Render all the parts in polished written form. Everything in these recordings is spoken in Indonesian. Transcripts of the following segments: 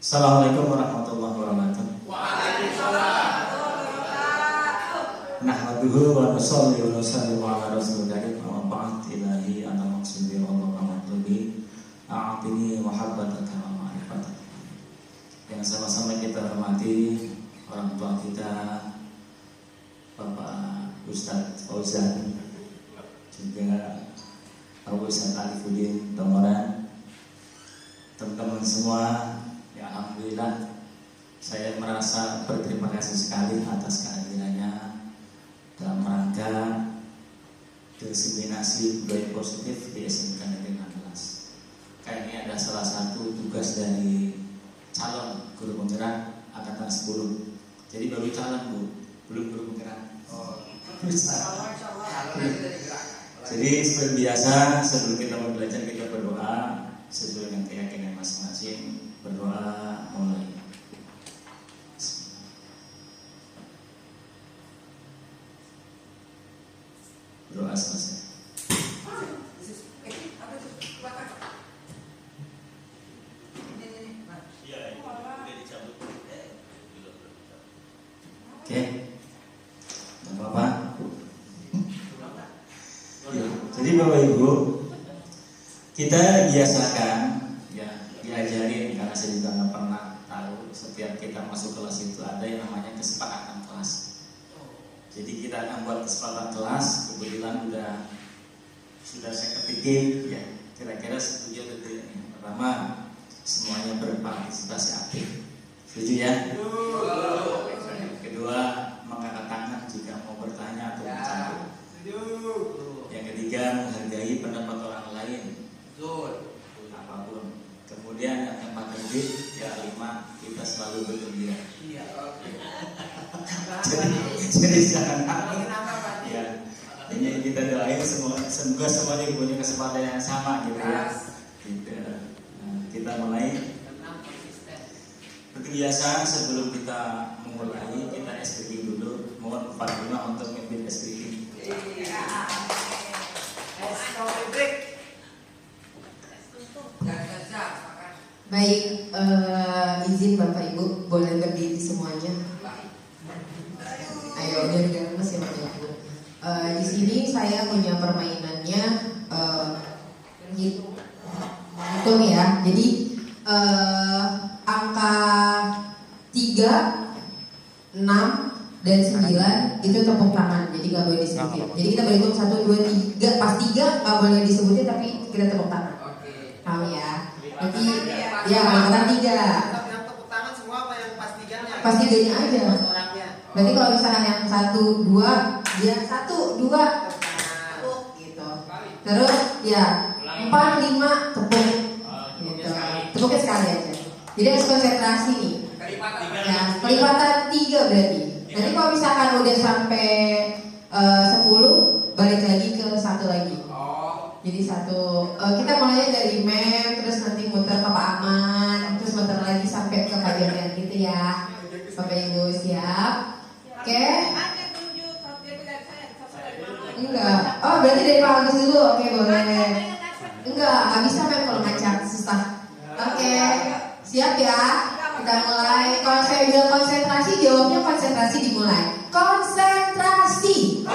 Assalamualaikum warahmatullahi wabarakatuh. Waalaikumsalam. Nahmaduhu wa nusalli wa nusallimu ala rasulil karim wa ba'd ilahi ana maqsudi wa matlubi a'tini muhabbataka wa ma'rifataka. Yang sama-sama kita hormati orang tua kita, Bapak Ustadz Fauzan, juga Pak Ustadz Alifuddin Tomoran, teman-teman semua. Ya, alhamdulillah saya merasa berterima kasih sekali atas kehadirannya dalam rangka diseminasi budaya positif di SMK Negeri 16. Kayaknya ada salah satu tugas dari calon guru penggerak angkatan 10. Jadi baru calon, Bu, belum guru penggerak. Jadi seperti biasa, sebelum kita belajar kita berdoa sesuai dengan keyakinan masing-masing. Berdoa mulai. Berdoa selesai. Oke, nggak apa-apa. Jadi Bapak Ibu, kita biasakan diajarin, karena saya juga nggak pernah tahu, setiap kita masuk kelas itu ada yang namanya kesepakatan kelas. Jadi kita akan buat kesepakatan kelas. Kebetulan sudah saya kepikin, ya kira-kira setuju atau tidak. Pertama, semuanya berpartisipasi aktif. Setuju ya? Kedua, mengangkat tangan jika mau bertanya atau bercanda. Yang ketiga, menghargai pendapat orang lain. Apapun. Kemudian yang keempat tadi, ya 5, kita selalu bergembira. Jadi jangan ya. Ini kita doain semoga semuanya punya kesempatan yang sama gitu ya. Kita mulai. Seperti biasa, sebelum kita memulai, kita SPG dulu. Mohon Pak Bima untuk memimpin SPG. Baik, izin Bapak Ibu boleh berdiri semuanya. Ayo, biar gemes ya Bapak Ibu. Di sini saya punya permainannya, hitung ya. Jadi angka 3, 6 dan 9 itu tepuk tangan. Jadi nggak boleh disebutin. Jadi kita berhitung 1, 2, 3. Pas 3 nggak boleh disebutin, tapi kita tepuk tangan. Paham ya? Nanti ya angkatan 3. Yang tepuk tangan semua apa yang pas 3-nya? Pas 3-nya aja. Orangnya. Berarti kalau misalnya yang 1, 2, dia 1, 2 tepuk gitu. Terus ya 4, 5 tepuk gitu. Tepuknya sekali aja. Jadi harus konsentrasi nih. Ya, kelipatan 3 berarti. Nanti kalau misalkan udah sampai 10, balik lagi ke 1 lagi. Jadi 1, kita mulai dari mem, terus nanti muter ke Pak Aman, terus muter lagi sampai ke Pak Jamian gitu ya. Bapak Ibu siap? Oke? Enggak. Oh berarti dari Pak Agus dulu, oke boleh. Enggak bisa mem kalau ngacak, susah. Oke, siap ya? Kita mulai. Kalau saya bilang konsentrasi, jawabnya konsentrasi dimulai. Konsentrasi.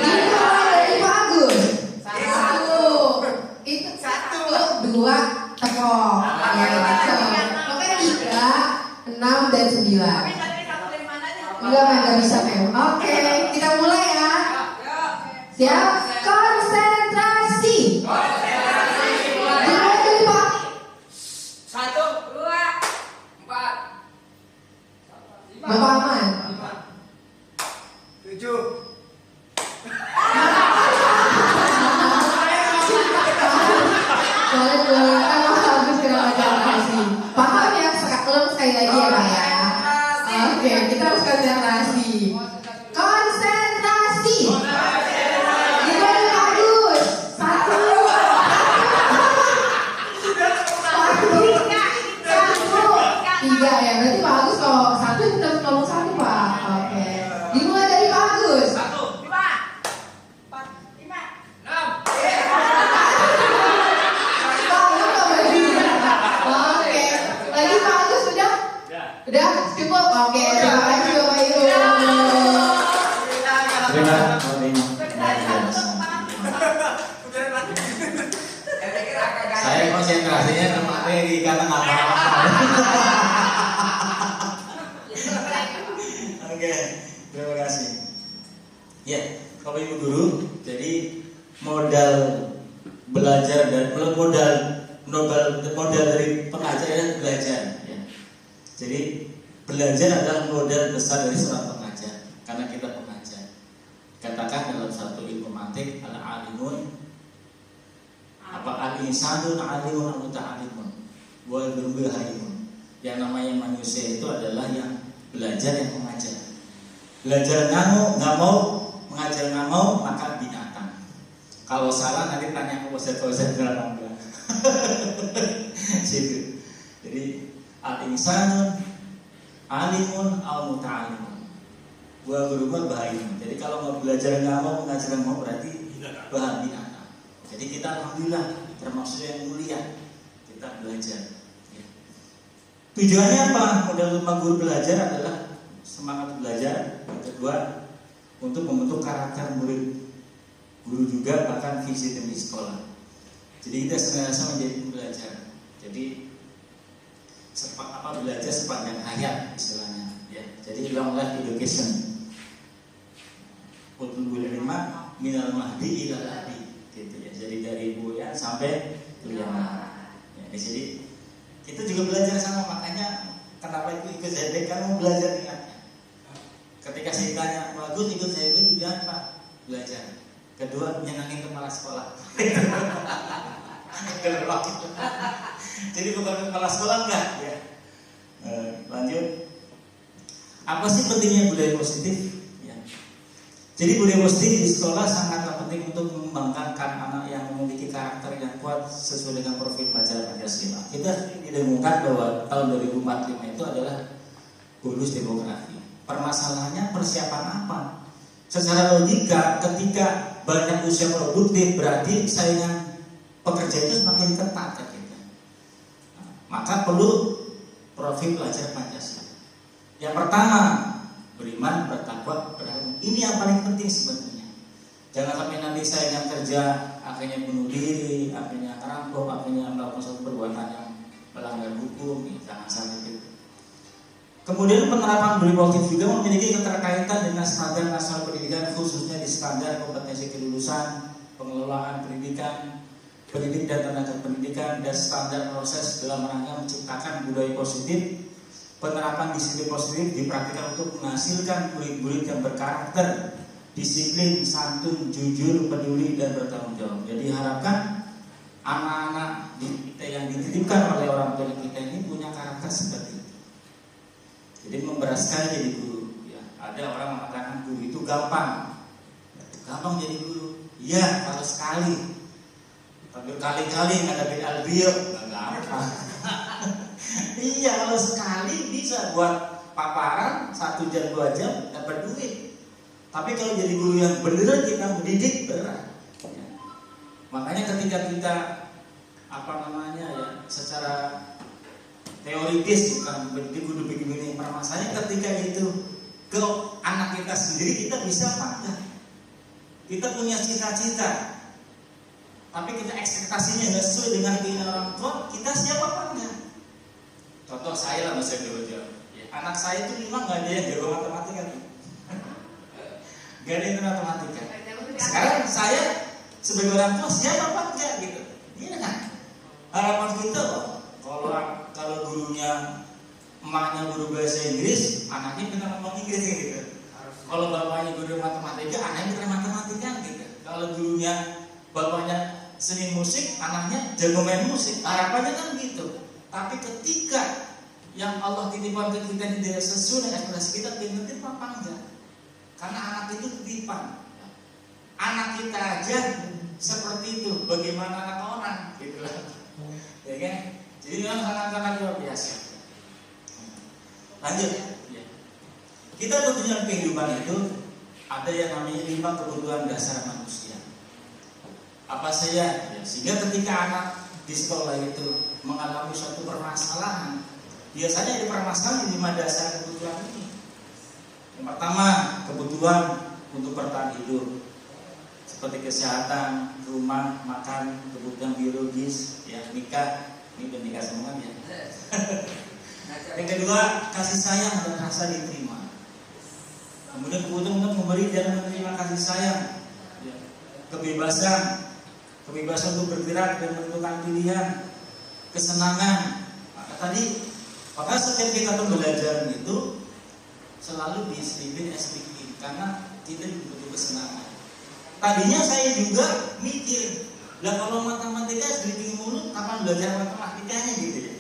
Dimulai dari Pak Agus. 1, itu 1, 2, tepuk. Ya gitu. Oke 3, 6 dan 9. Enggak mem, enggak bisa mem. Oke, kita mulai ya. Siap? Konsentrasi. Dimulai dari Pak. 1, 2, 4, Bapak Aman. 7. Boleh, bagus kena konsentrasi. Paham ya, sekali lagi ya Pak ya. Oke, kita harus konsentrasi. Konsentrasi. Dimulai bagus. 1, 3 ya. Berarti bagus kalau 1 itu harus ngomong 1 Pak. Oke. Dimulai dari bagus. 1, 2, 4, 5, 6. Oke, lagi Pak konsentrasinya ke materi karena nggak apa-apa. Oke, terima kasih. Ya, Bapak Ibu Guru, jadi modal belajar dan modal dari pengajar adalah belajar. Ya. Jadi belajar adalah modal besar dari seorang pengajar, karena kita pengajar. Katakan dalam satu ilmu mantik, al-alimun apa al-insanun alimun muta'alimun wa al-halimun. Yang namanya manusia itu adalah yang belajar, yang mengajar. Belajar nggak mau, mengajar nggak mau, maka binatang. Kalau salah nanti tanya ke ustaz dalam bilang. Situ. Jadi al-insanun alimun al muta'alimun wa berubah bahagian. Jadi kalau mau belajar nggak mau, mengajar nggak mau, berarti bahan binatang. Jadi kita alhamdulillah termasuk yang mulia, kita belajar. Ya. Tujuannya apa? Modal utama guru belajar adalah semangat belajar. Yang kedua, untuk membentuk karakter murid. Guru juga bahkan visi dan misi sekolah. Jadi kita senantiasa menjadi pembelajar. Jadi belajar sepanjang hayat istilahnya. Ya. Jadi long life education. Utul ilma minal mahdi ilal adi. Gitu ya. Jadi dari buya sampai kiamat. Ya, jadi kita juga belajar sama, makanya kenapa itu ikut ZB, kan mau belajar niatnya. Ketika saya tanya, bagus ikut ZB, dia apa? Belajar. Kedua, nyenangin kepala sekolah. Jadi bukan kepala sekolah enggak ya. Lanjut. Apa sih pentingnya budaya positif? Ya. Jadi budaya positif di sekolah sangatlah penting untuk mengembangkan anak yang memiliki karakter yang kuat sesuai dengan profil pelajar Pancasila. Kita didengungkan bahwa tahun 2045 itu adalah bonus demografi. Permasalahannya persiapan apa? Secara logika, ketika banyak usia produktif, berarti saingan pekerja itu semakin ketat ya kita. Nah, maka perlu profil pelajar Pancasila. Yang pertama, beriman, bertakwa, beragama. Ini yang paling penting sebenarnya. Jangan sampai nanti saingan kerja akhirnya bunuh diri, akhirnya merampok, akhirnya melakukan suatu perbuatan yang melanggar hukum. Jangan sampai itu. Kemudian penerapan budaya positif juga memiliki keterkaitan dengan standar nasional pendidikan, khususnya di standar kompetensi kelulusan, pengelolaan pendidikan, pendidik dan tenaga pendidikan, dan standar proses dalam rangka menciptakan budaya positif. Penerapan disiplin positif dipraktikkan untuk menghasilkan murid-murid yang berkarakter, disiplin, santun, jujur, peduli, dan bertanggung jawab. Jadi harapkan anak-anak kita yang dititipkan oleh orang tua kita ini punya karakter seperti itu. Jadi memberaskan jadi guru. Ya, ada orang mengatakan guru itu gampang. Gampang jadi guru. Iya, kalau sekali. Tapi kali-kali ngadepin albio nggak gampang. Iya, kalau sekali bisa buat paparan 1 jam 2 jam dapat duit. Tapi kalau jadi guru yang beneran kita mendidik berat. Ya. Makanya ketika kita secara teoritis bukan mendidik kudu begini. Permasalahannya ketika itu ke anak kita sendiri kita bisa apa enggak? Kita punya cita-cita, tapi kita ekspektasinya nggak sesuai dengan keinginan orang tua, kita siap apa enggak? Contoh saya lah, saya dulu jawab. Anak saya itu memang nggak ada yang jago matematika tuh, nggak ada yang matematika. Sekarang saya sebagai orang tua siap apa enggak gitu? Iya kan? Harapan kita kalau gurunya emaknya guru bahasa Inggris, anaknya bisa ngomong Inggris gitu. Kalau bapaknya guru matematika, anaknya bisa matematika gitu. Kalau gurunya bapaknya seni musik, anaknya jago main musik. Harapannya kan gitu. Tapi ketika yang Allah titipkan ke kita tidak sesuai dengan ekspektasi kita, benar apa enggak? Karena anak itu titipan. Anak kita aja seperti itu, bagaimana anak orang gitu lah. Ya kan? Jadi memang sangat-sangat luar biasa. Lanjut. Ya. Kita tentunya kehidupan itu ada yang namanya 5 kebutuhan dasar manusia. Apa saja? Ya, sehingga ketika anak di sekolah itu mengalami suatu permasalahan, biasanya ada permasalahan di 5 dasar kebutuhan ini. Yang pertama, kebutuhan untuk bertahan hidup, seperti kesehatan, rumah, makan, kebutuhan biologis, ya, nikah, Ini pendidikan semua ya. Yang kedua, kasih sayang dan rasa diterima. Kemudian kebutuhan untuk memberi dan menerima kasih sayang, kebebasan untuk bergerak dan menentukan pilihan, kesenangan. Maka setiap kita belajar itu selalu diselipin SPK karena kita butuh kesenangan. Tadinya saya juga mikir, lah kalau matematika sedikit mulu, kapan belajar matematikanya gitu ya.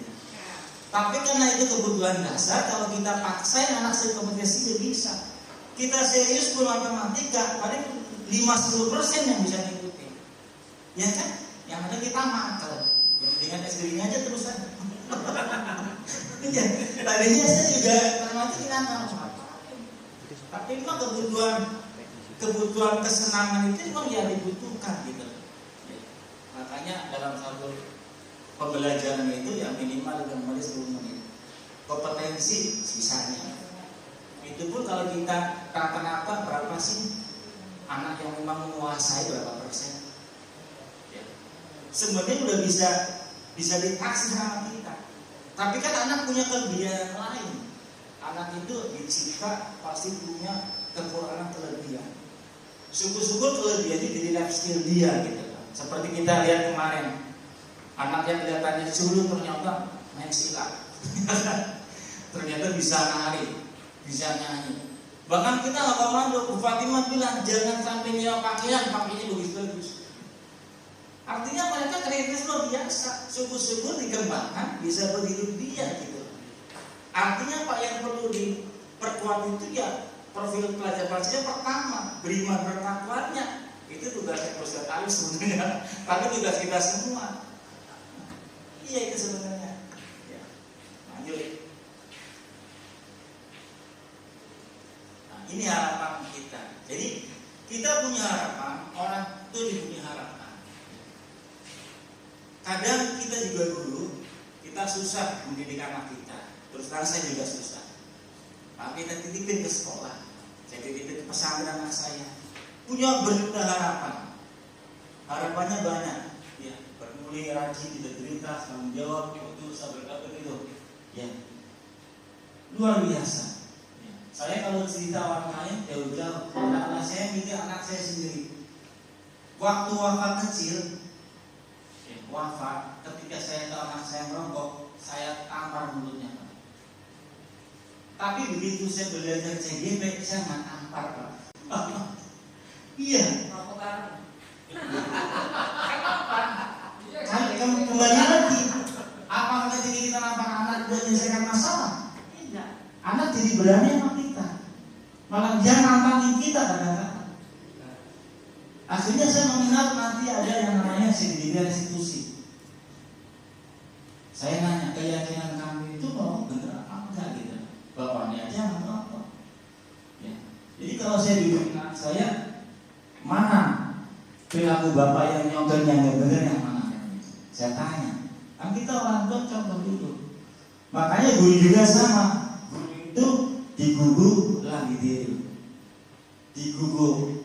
Tapi karena itu kebutuhan dasar, kalau kita paksain anak saya kompetisi dia bisa. Kita serius pun matematika, paling 5-10% yang bisa ngikutin. Ya kan? Yang ada kita makel. Ya, dengan SDG aja terus aja. Ya, tadinya saya juga matematika nggak. Tapi memang kebutuhan kesenangan itu memang ya dibutuhkan gitu. Ya. Makanya dalam satu pembelajaran itu ya minimal 10 menit. Kompetensi sisanya. Itu pun kalau kita rata-rata berapa sih anak yang memang menguasai berapa persen? Ya. Sebenarnya udah bisa ditaksir sama kita. Tapi kan anak punya kelebihan lain. Anak itu dicipta pasti punya kekurangan kelebihan. Syukur-syukur kelebihan itu jadi life skill dia gitu. Seperti kita lihat kemarin, anak yang kelihatannya sulung ternyata main silat. Ternyata bisa nari, bisa nyanyi. Bahkan kita nggak komando, Bu Fatimah bilang jangan sampai nyewa pakainya bagus-bagus. Artinya mereka kreatif luar biasa. Syukur-syukur dikembangkan bisa berhidup dia gitu. Artinya Pak yang perlu diperkuat itu ya profil pelajar-pelajar pertama beriman bertakwaannya. Itu tugasnya Ustaz Ali sebenarnya. Tapi tugas kita semua. Iya itu sebenarnya. Ya. Lanjut. Nah, ini harapan kita. Jadi kita punya harapan, orang itu punya harapan. Kadang kita juga dulu kita susah mendidik anak kita. Terus terang saya juga susah. Tapi kita titipin ke sekolah. Saya titipin ke pesantren anak saya. Punya berjuta harapan. Harapannya banyak. Ya, bermulai rajin, integritas, tanggung jawab, itu sabar itu. Ya, luar biasa. Ya. Saya kalau cerita orang lain jauh-jauh. Anak saya mikir anak saya sendiri. Waktu wafat kecil, wafat, ketika saya tahu anak saya merokok, saya tampar mulutnya. Tapi begitu saya belajar CGP, saya nggak tampar Pak. Iya. Kenapa? Kembali lagi. Apakah ketika kita nampar anak dan menyelesaikan masalah? Tidak. Anak jadi berani sama kita. Malah dia nantangin kita kadang-kadang. Akhirnya saya mengenal nanti ada yang namanya segitiga restitusi. Saya nanya keyakinan kamu itu mau bener apa enggak gitu. Bapaknya aja nggak apa. Ya. Jadi kalau saya duduk anak saya, mana perilaku bapak yang nyontek yang nggak bener yang mana? Saya tanya. Kan kita orang tua contoh dulu. Makanya guru juga sama. Guru itu digugu lagi digugu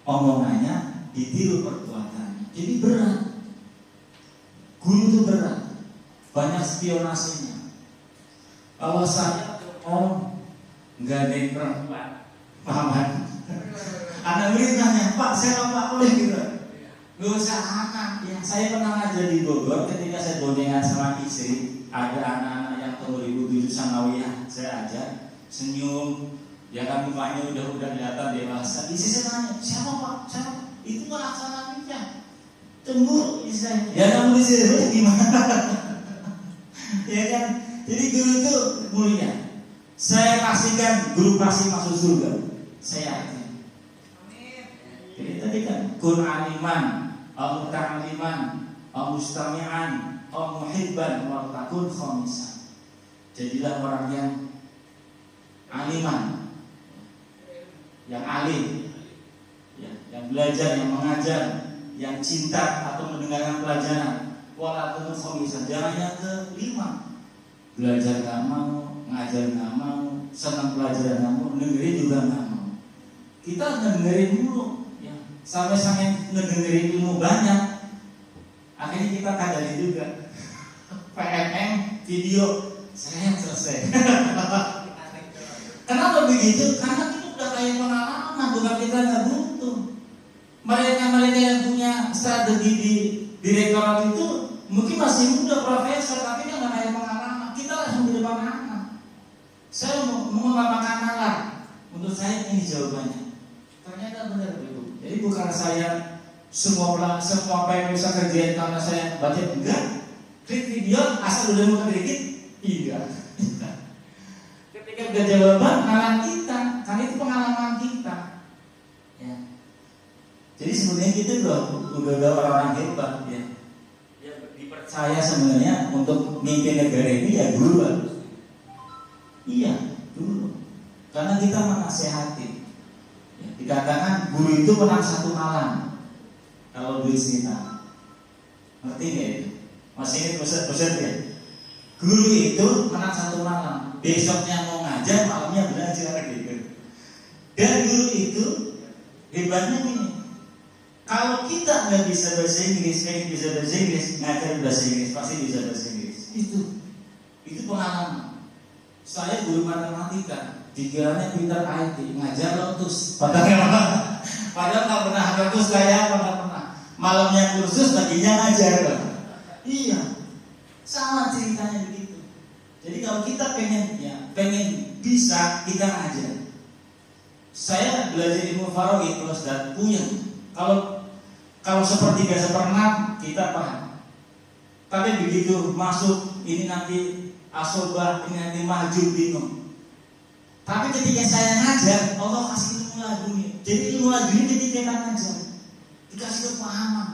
omongannya, ditiru perbuatannya. Jadi berat. Guru itu berat. Banyak spionasenya. Kalau saya nggak ada yang perempuan, paman. Anak murid nanya, Pak, saya Pak boleh gitu? Gak usah anak. Ya, saya pernah ngajar di Bogor ketika saya boncengan sama istri. Ada anak-anak yang tahun 2007 sanawiyah, saya ajar, senyum. Ya kan mukanya udah kelihatan dewasa. Di sisi nanya, siapa Pak? Siapa? Itu pelaksananya. Cemburu istilahnya. Ya kamu di sini gimana? Ya kan? Jadi guru itu mulia. Saya pastikan guru pasti masuk surga. Saya yakin. Amin. Jadi tadi kan kun aliman, au ta'aliman, au mustami'an, au muhibban wa takun khamisan. Jadilah orang yang aliman, yang alim, ya, yang belajar, yang mengajar, yang cinta atau mendengarkan pelajaran. Walaupun khamisan, jangan yang kelima. Belajar nggak mau, ngajar nggak mau, senang pelajaran nggak mau, dengerin juga nggak mau. Kita dengerin dulu, ya. Sampai ngedengerin ilmu banyak, akhirnya kita kadali juga. video saya selesai. Kenapa begitu? Karena kita udah kayak pengalaman, bukan kita nggak butuh. Mereka yang punya strategi di direktorat itu mungkin masih muda profesor, tapi dia nggak kayak pengalaman. Kita langsung di depan anak. Saya mau ngapain lah? Menurut saya ini jawabannya. Ternyata benar Ibu. Jadi bukan saya semua apa yang bisa kerjain karena saya baca, enggak. Klik video asal udah mau dikit, iya. Ketika udah jawaban, ngalah kita, karena itu pengalaman kita. Ya. Jadi sebenarnya kita udah orang-orang hebat ya. Ya dipercaya sebenarnya untuk mimpin negara ini ya dulu. Iya, dulu. Karena kita menasehati. Ya, dikatakan guru itu menang satu malam. Kalau duit kita, ngerti nggak itu? Masih ingat pusat ya? Guru itu menang satu malam. Besoknya mau ngajar, malamnya belajar gitu. Dan guru itu hebatnya ini. Kalau kita nggak bisa bahasa Inggris, pengen bisa bahasa Inggris, ngajar bahasa Inggris pasti bisa bahasa Inggris. Itu pengalaman. Saya guru matematika, pikirannya pintar IT, ngajar lotus. Padahal nggak pernah lotus kayak apa, nggak pernah. Malamnya kursus, paginya ngajar. Iya, sama ceritanya begitu. Jadi kalau kita pengen bisa, kita ngajar. Saya belajar ilmu faraid terus dan puyeng. Kalau seperti biasa pernah kita paham. Tapi begitu masuk ini nanti asobah, ini nanti maju bingung. Tapi ketika saya ngajar, Allah kasih ilmu laduni. Jadi ilmu laduni ketika kita ngajar dikasih kepahaman.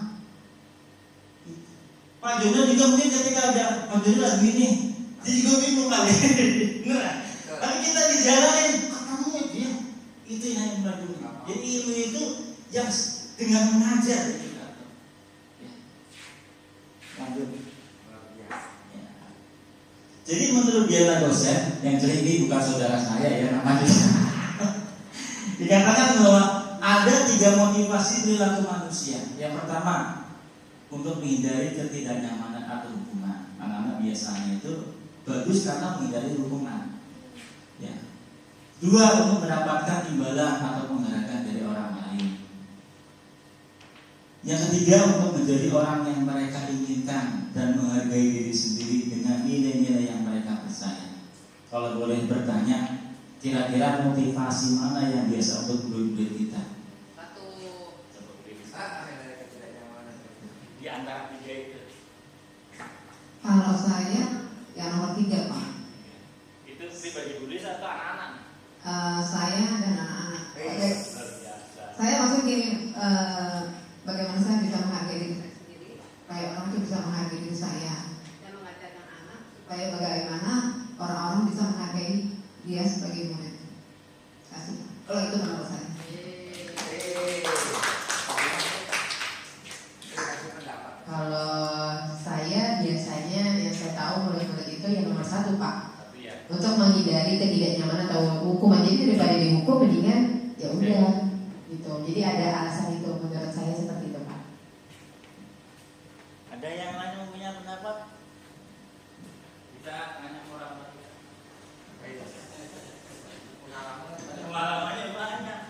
Pak Jono juga mungkin ketika ada Pak Jono lagu ini, dia juga bingung kali. Benar. Tapi kita dijalanin, katanya dia itu yang ilmu. Jadi ilmu itu yang dengan mengajar. Ya. Lanjut. Ya. Jadi menurut dia dosen yang cerita ini bukan saudara saya ya namanya. Dikatakan bahwa ada 3 motivasi perilaku manusia. Yang pertama, untuk menghindari ketidaknyamanan atau hukuman. Anak-anak biasanya itu bagus karena menghindari hukuman. Ya. 2, untuk mendapatkan imbalan atau penghargaan dari orang lain. Yang ketiga, untuk menjadi orang yang mereka inginkan dan menghargai diri sendiri dengan nilai-nilai yang mereka percaya. Kalau boleh bertanya, kira-kira motivasi mana yang biasa untuk murid-murid kita? Di antara 3 itu. Kalau saya yang nomor 3 Pak. Itu pribadi tulis atau anak-anak? Saya dan anak-anak. Saya maksudnya gini, bagaimana saya bisa menghargai diri saya sendiri, supaya orang itu bisa menghargai diri saya, dan mengajarkan anak supaya bagaimana orang-orang bisa menghargai dia sebagai murid. Kasih. Kalau itu menurut saya. Kalau saya biasanya yang saya tahu murid-murid itu yang nomor 1 Pak, untuk menghindari ketidaknyamanan atau hukuman. Jadi daripada dihukum mendingan ya udah gitu. Jadi ada alasan itu menurut saya seperti itu Pak. Ada yang lain yang punya pendapat? Kita tanya orang lain. Pengalamannya banyak.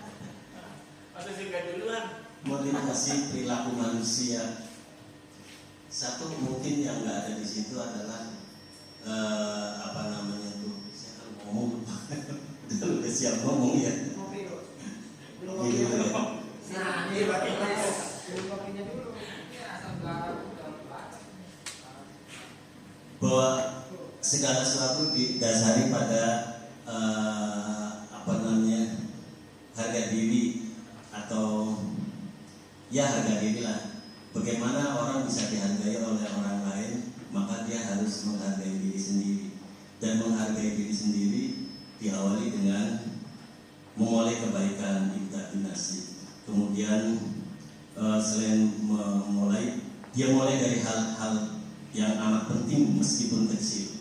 Atau juga duluan. Motivasi perilaku manusia. Satu mungkin yang nggak ada di situ adalah apa namanya tuh, saya kalau ngomong udah siap ngomong ya. Nah, ini berarti kopinya dulu. Bahwa segala sesuatu didasari pada apa namanya harga diri atau ya harga diri lah. Bagaimana orang bisa dihargai oleh orang lain, maka dia harus menghargai diri sendiri. Dan menghargai diri sendiri diawali dengan memulai kebaikan, imtasi. Kemudian selain memulai, dia mulai dari hal-hal yang amat penting meskipun kecil.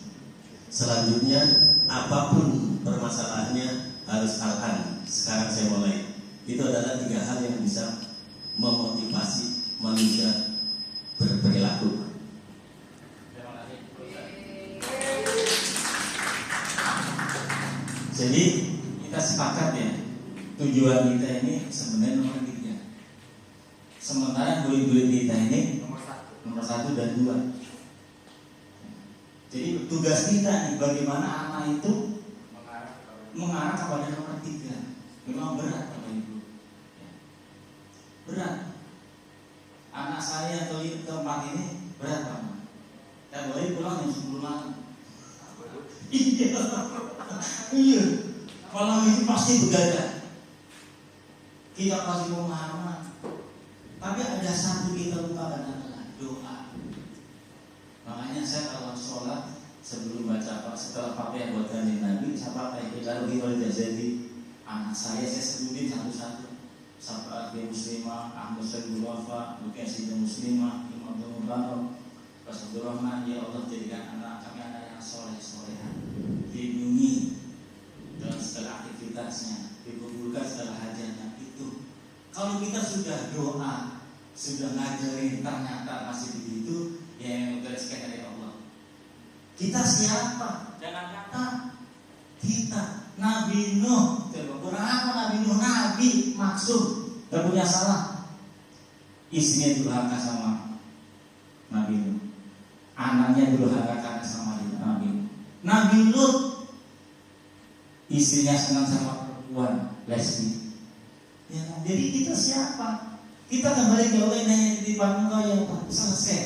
Selanjutnya, apapun permasalahannya harus al-an. Sekarang saya mulai. Itu adalah 3 hal yang bisa memotivasi manusia berperilaku. Terima kasih. Jadi kita sepakat ya, tujuan kita ini sebenarnya nomor 3. Sementara murid-murid kita ini nomor 1 dan 2. Jadi tugas kita nih, bagaimana anak itu mengarah kepada nomor 3. Memang berat Bapak Ibu. Berat. Anak saya atau tempat ini berat banget. Dan boleh pulang jam 10 malam. Iya. Malam itu pasti begadang. Kita pasti pemahaman. Tapi ada satu kita lupakan adalah doa. Makanya saya kalau sholat sebelum baca setelah Fatihah buat kanjeng Nabi, saya pakai lalu kita jadi anak saya sebutin satu-satu. Sapa dia muslimah, Ahmad Syaikhul Wafa, Mukasih muslimah, Imam Mubarak, Rasulul Rahman. Ya Allah, jadikan anak kami anak yang soleh-solehan, dilindungi dalam segala aktivitasnya, dikabulkan segala hajatnya. Itu kalau kita sudah doa, sudah ngajarin, ternyata masih begitu, ya yang menggariskan dari Allah. Kita siapa? Jangan kata kita Nabi Nuh. Kurang apa Nabi Nuh? Nabi maksud, gak punya salah. Istrinya durhaka sama Nabi Nuh, anaknya durhaka karena sama Nabi Nuh. Nabi Lut, istrinya senang sama perempuan lesbi. Ya, jadi kita siapa? Kita kembali ke Allah yang hanya titipan engkau ya Pak. Selesai.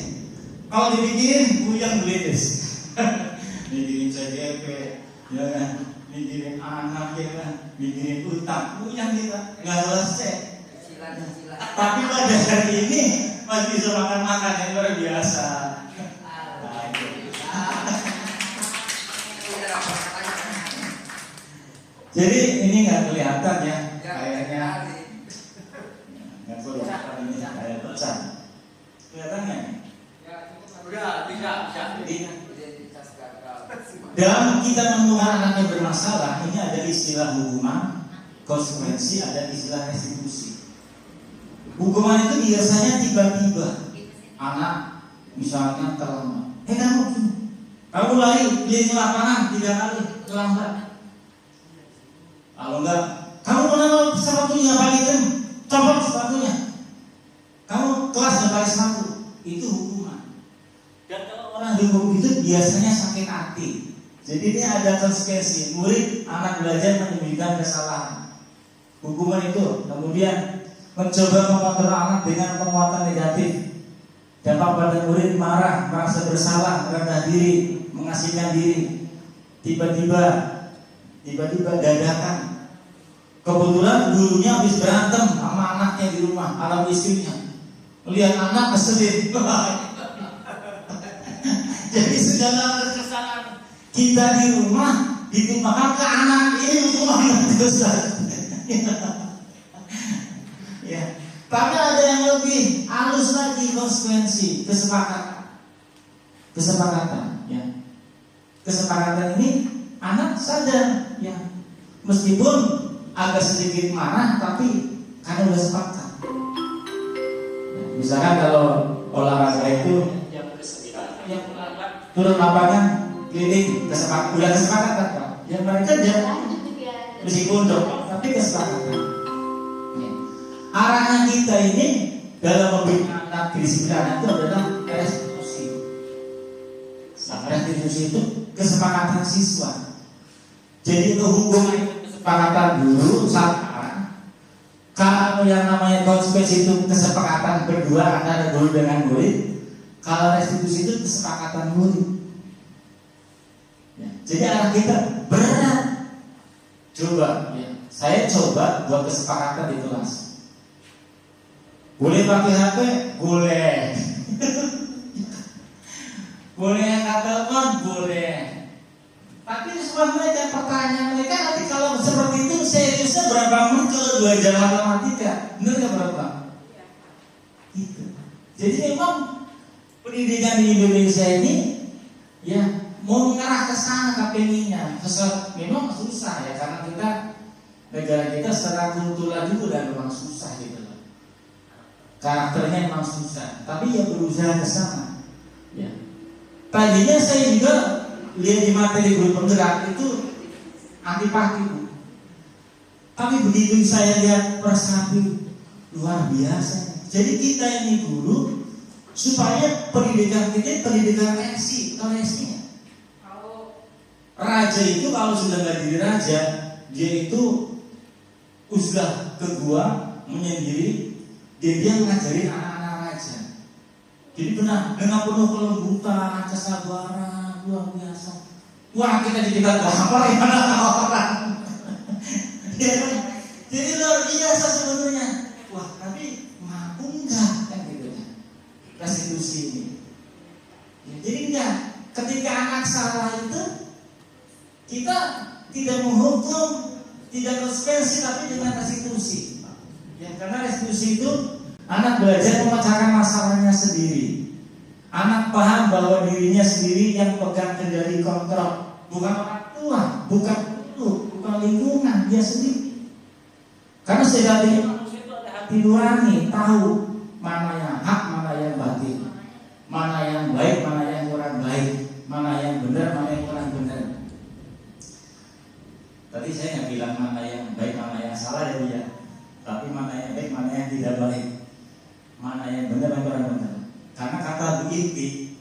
Kalau dipikirin buyang belides. Mikirin CDP, ya kan? Mikirin anak, ya kan? Mikirin utang, buyang kita. Nggak selesai. Tapi pada hari ini masih bisa makan yang luar biasa. Jadi ini nggak kelihatan ya, kayaknya nggak kelihatan ini kayak besar. Kelihatan nggak? Udah, bisa. Jadi dalam kita menemukan anak yang bermasalah, ini ada istilah hukuman, konsekuensi, ada istilah restitusi. Hukuman itu biasanya tiba-tiba. Anak misalnya terlambat, kamu lari di lapangan 3 kali terlambat. Kalau enggak, kamu kenapa sepatunya pagi kan? Copot sepatunya. Kamu kelas berbaris sepatu, itu hukuman. Dan kalau orang dihukum itu biasanya sakit hati. Jadi ini ada konsekuensi. Murid anak belajar menyembunyikan kesalahan. Hukuman itu kemudian mencoba mengontrol anak dengan penguatan negatif. Dampak pada murid marah, merasa bersalah, merendah diri, mengasingkan diri. Tiba-tiba dadakan. Kebetulan gurunya habis berantem sama anaknya di rumah, atau istrinya. Melihat anak keselin. Jadi segala kesalahan kita di rumah ditumpahkan ke anak, ini hukuman yang besar. Ya. Tapi ada yang lebih halus lagi, konsekuensi, kesepakatan. Ya. Kesepakatan ini anak sadar, ya, meskipun agak sedikit marah, tapi karena udah sepakat. Nah, misalkan kalau olahraga itu turun lapangan keliling, udah kesepakatan Pak. Ya mereka jangan meskipun dong, tapi kesepakatan. Ya. Arahan kita ini dalam membina anak kedisiplinan itu adalah restitusi. Restitusi itu kesepakatan siswa. Jadi itu hukuman itu kesepakatan guru sama. Kalau yang namanya konsekuensi itu kesepakatan berdua antara guru dengan murid. Kalau restitusi itu kesepakatan murid. Ya. Jadi anak kita berat. Coba, ya. Saya coba buat kesepakatan di kelas. Boleh pakai HP? Boleh. Boleh angkat telepon? Boleh. Tapi semua mereka pertanyaan mereka nanti kalau seperti itu seriusnya berapa menit kalau 2 jam matematika? Benar nggak berapa? Gitu. Jadi memang pendidikan di Indonesia ini ya mau mengarah ke sana KPI-nya. Memang susah ya karena kita negara kita secara kultural juga udah memang susah gitu loh. Karakternya memang susah, tapi ya berusaha ke sana. Ya. Tadinya saya juga lihat di materi guru penggerak itu antipati Bu. Tapi begitu saya lihat Persapi, luar biasa. Jadi kita ini guru supaya pendidikan kita pendidikan resi, bukan resinya. Raja itu kalau sudah nggak jadi raja, dia itu sudah ke gua menyendiri, dia ngajarin anak-anak raja. Jadi benar dengan penuh kelembutan, kesabaran, luar biasa. Wah, kita jadi gampang ya orang. Ya, jadi luar biasa sebetulnya. Wah, tapi mampu enggak kan gitu ya? Restitusi ini. Ya, jadi enggak. Ketika anak salah itu kita tidak menghukum, tidak konsekuensi, tapi dengan restitusi. Ya, karena restitusi itu anak belajar memecahkan masalahnya sendiri. Anak paham bahwa dirinya sendiri yang pegang kendali kontrol, bukan orang tua, bukan guru, bukan lingkungan, dia sendiri. Karena sejatinya manusia itu ada hati nurani, tahu mana yang hak, mana yang batil, mana yang baik, mana yang kurang baik, mana yang benar, mana yang kurang benar. Tadi saya nggak bilang mana yang baik, mana yang salah ya dia, tapi mana yang baik, mana yang tidak baik, mana yang benar, mana yang kurang benar. Karena kata begitu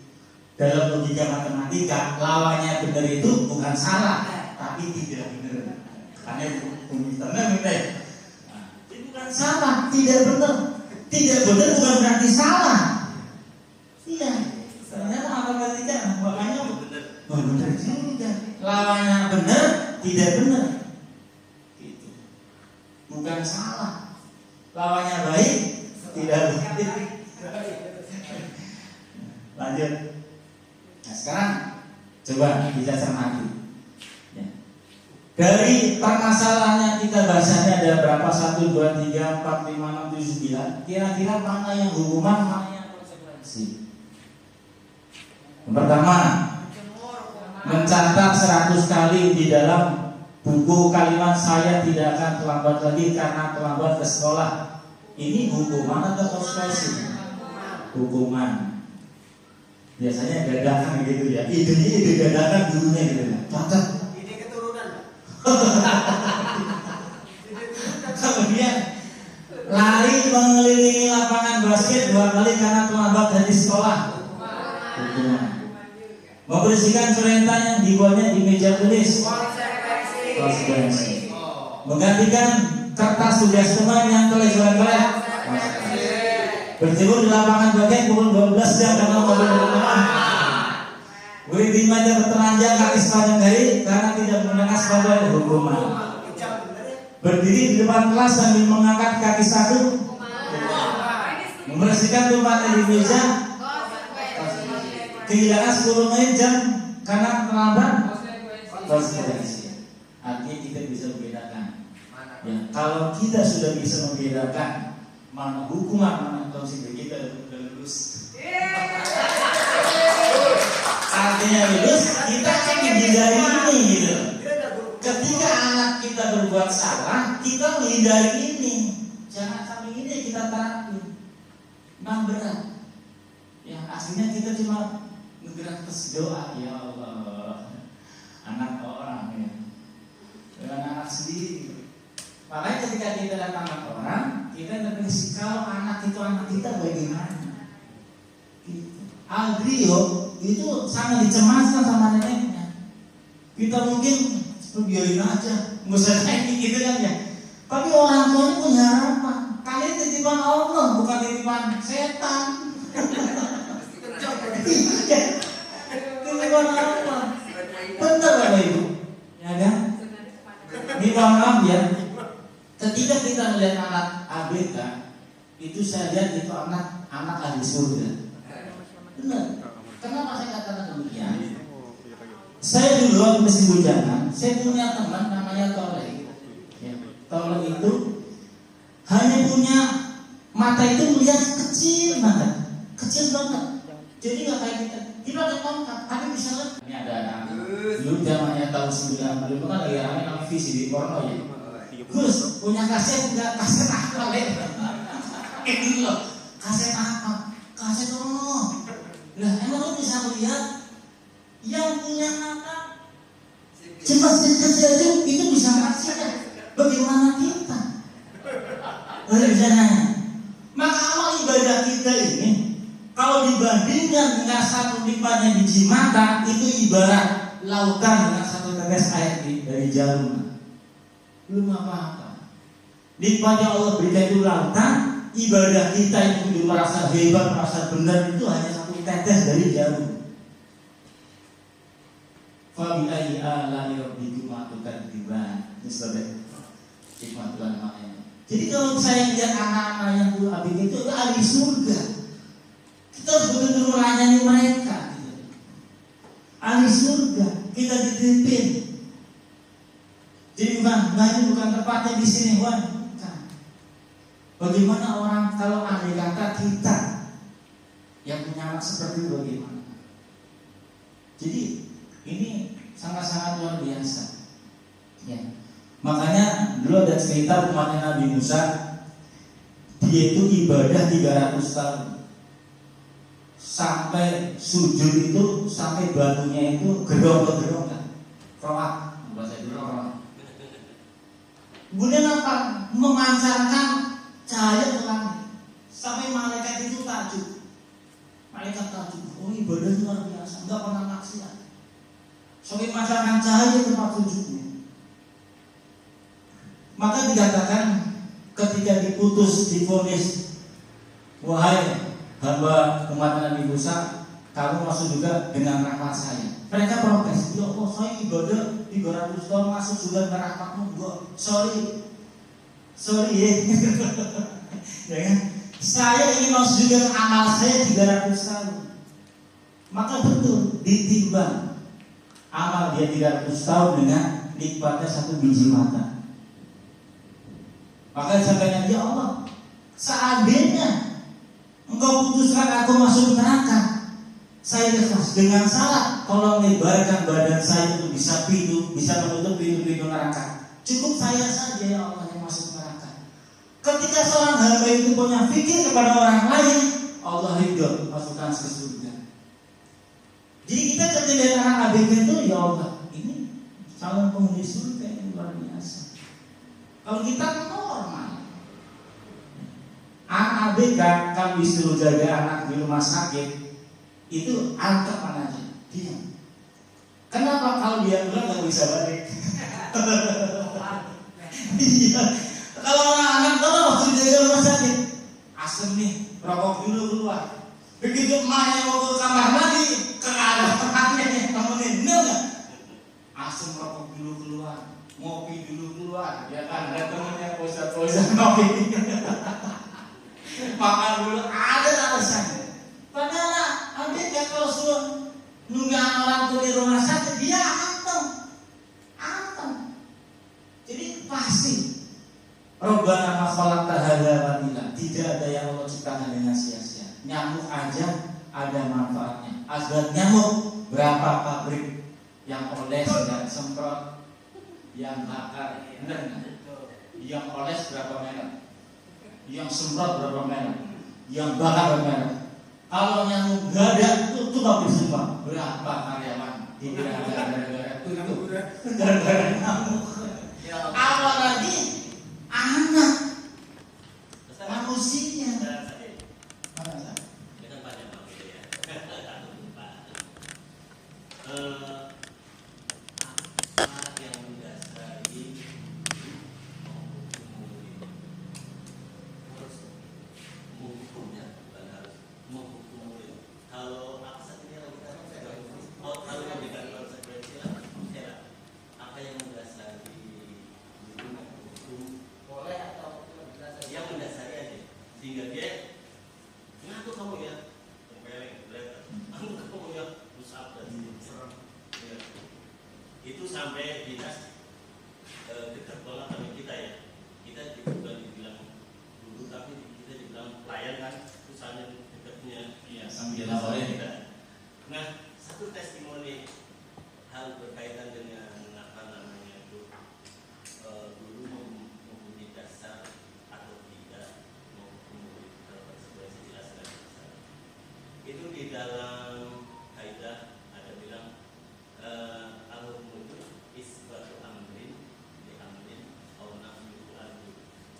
dalam logika matematika, lawannya benar itu bukan salah, tapi tidak benar. Karena komputernya benar. Itu bukan salah, tidak benar. Tidak benar bukan berarti salah. Iya. Ternyata matematika makanya benar. Benar juga. Lawannya benar, tidak benar. Gitu. Bukan salah. Lawannya baik, tidak baik. Lanjut. Nah sekarang coba kita cermati ya. Dari permasalahannya kita bahasanya ada berapa? 1, 2, 3, 4, 5, 6, 7, 9. Kira-kira mana yang hukuman, mana yang konsekuensi? Yang pertama, mencatat 100 kali di dalam buku kalimat saya tidak akan terlambat lagi karena terlambat ke sekolah. Ini hukuman atau konsekuensi? Hukuman. Biasanya dadakan gitu ya. Idenya ide dadakan gurunya gitu ya. Catat. Ide keturunan. Kemudian lari mengelilingi lapangan basket 2 kali karena terlambat dari sekolah. Hukuman. Membersihkan cerita yang dibuatnya di meja tulis. Konsekuensi. Menggantikan kertas tugas teman yang terlewat-lewat. Berjemur di lapangan bagian pukul 12 jam karena mobil berteman. Beri di meja bertelanjang kaki sepanjang hari karena tidak menggunakan sepatu, hukuman. Berdiri di depan kelas sambil mengangkat kaki satu, membersihkan tumpahan di meja. Kehilangan 10 menit jam karena terlambat, konsekuensi. Artinya kita bisa membedakan. Ya, kalau kita sudah bisa membedakan mana hukuman, mana konsekuensi, kita udah lulus. Artinya lulus, kita akan menghindari ini gitu. Ketika anak kita berbuat salah, kita menghindari ini. Jangan sampai ini kita terapin. Memang berat. Ya aslinya kita cuma ngegerak terus doa, ya Allah, anak orang ya, dengan anak sendiri. Makanya ketika kita datang anak orang, kita ngerti kalau anak itu anak kita bagaimana. Gitu. Aldrio itu sangat dicemaskan sama neneknya. Kita mungkin biarin aja, nggak usah kayak gitu kan ya. Tapi orang tuanya punya harapan. Kalian titipan Allah, bukan titipan setan. Titipan Allah. Benar Bapak Ibu, ya kan? Ini mohon maaf ya. Ketika kita melihat anak ABK, itu saya lihat itu anak ahli surga. Benar. Kenapa saya katakan demikian? Saya dulu waktu masih bujangan, saya punya teman namanya Tole. Ya, Tole itu hanya punya mata itu melihat kecil banget, kecil banget. Jadi nggak kayak kita. Kita ada tongkat, tapi misalnya ini ada anak dulu zamannya tahun 90 itu kan lagi ramai namanya VCD porno ya. Gus punya kaset nggak? Kaset apa leh? Ini loh, kaset apa? Kaset Lah emang lo bisa melihat yang punya mata Cepat saja itu bisa merasakan. Bagaimana kita? Bisa nanya. Maka amal ibadah kita ini kalau dibandingkan dengan satu nikmatnya biji mata, itu ibarat lautan dengan satu tetes air dari jarum. Belum apa-apa. Nikmatnya Allah berikan itu lautan, ibadah kita itu merasa hebat, merasa benar, itu hanya satu tetes dari jarum. Fa bi ayyi ala'i rabbikuma tukadziban. Ini sebagai hikmah Tuhan makanya. Jadi kalau saya lihat anak-anak yang dulu abis itu ahli surga, kita harus betul-betul melayani mereka. Gitu. Ahli surga, kita dititipin. Jadi bukan tempatnya di sini, bukan. Bagaimana orang kalau andai kata kita yang punya anak seperti itu bagaimana? Jadi ini sangat-sangat luar biasa. Ya. Makanya dulu ada cerita umatnya Nabi Musa, dia itu ibadah 300 tahun. Sampai sujud itu sampai batunya itu gerong-gerong kan. Roak, bahasa itu roak. Kemudian apa? Memancarkan cahaya ke langit. Sampai malaikat itu takjub. Malaikat takjub. Oh, ibadah itu luar biasa, enggak pernah maksiat. Sampai memancarkan cahaya tempat sujudnya. Maka dikatakan ketika divonis, wahai hamba umat Nabi Musa, kamu masuk juga dengan rahmat saya. Mereka protes, ya Allah, saya ibadah 300 tahun masuk juga dengan rahmatmu. Sorry ya. Ya kan? Saya ingin masuk juga dengan amal saya 300 tahun. Maka betul ditimbang amal dia 300 tahun dengan nikmatnya satu biji mata. Maka disampaikan, ya Allah, seandainya Engkau putuskan aku masuk neraka, saya ikhlas dengan syarat tolong lebarkan badan saya untuk bisa menutup pintu-pintu neraka. Cukup saya saja ya Allah yang masuk neraka. Ketika seorang hamba itu punya fikir kepada orang lain, Allah ridho masukkan ke surga. Jadi kita ketika anak ABG itu, ya Allah, ini calon penghuni surga yang luar biasa. Kalau kita normal, anak ABG kan disuruh jaga anak di rumah sakit, itu angkat aja, diam. Kenapa? Kalau dia pulang nggak bisa balik. Iya. Kalau anak-anak tahu waktu jaga rumah sakit, asem nih, rokok dulu keluar. Begitu emaknya mau ke kamar mandi, ada temannya temenin, enggak? Asem rokok dulu keluar. Ngopi dulu keluar, ya kan? Ada temennya posat-posat ngopi. Makan dulu, ada alasannya. Padahal ambil ya kalau suruh nunggu orang tua di rumah sakit, dia antem. Jadi pasti Rabbana ma khalaqta hadza batila. Tidak ada yang Allah ciptakan dengan sia-sia. Nyamuk aja ada manfaatnya. Agar nyamuk berapa pabrik yang oles dan semprot, yang bakar, benar nggak? Yang oles berapa merek, yang semprot berapa merek, yang bakar berapa merek. Kalau nyamuk nggak ada, itu pabrik semua. Berapa karyawan di gara-gara itu gara-gara nyamuk. Apalagi anak manusia. Apa yang mendasari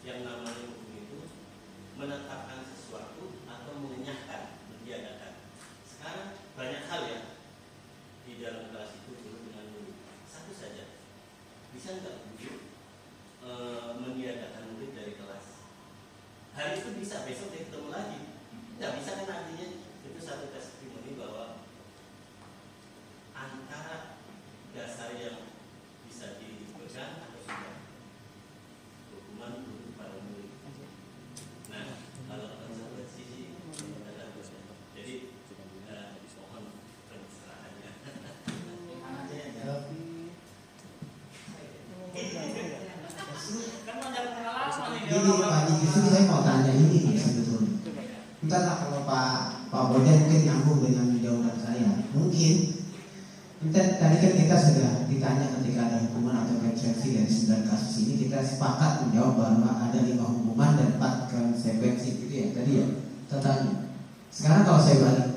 yang namanya hukum itu menetapkan sesuatu atau mengenyahkan, mentiadakan. Sekarang banyak hal ya di dalam kelas itu guru dengan murid. Satu saja, bisa nggak guru meniadakan murid dari kelas? Hari itu bisa, besok dia ketemu lagi. Nggak bisa kan, artinya itu satu testimoni bahwa antara dasar yang bisa dipegang atau sudah hukuman untuk para murid. Nah, kalau konsekuensi jadi mohon pencerahannya. Ini Pak Haji, justru saya mau tanya ini sebetulnya. Entahlah kalau Pak Bojan mungkin nyambung dengan jawaban saya. Mungkin tadi kan kita sudah ditanya ketika ada hukuman atau konsekuensi dari 9 kasus ini, kita sepakat menjawab bahwa ada 5 hukuman dan 4 konsekuensi gitu ya tadi ya totalnya. Sekarang kalau saya balik,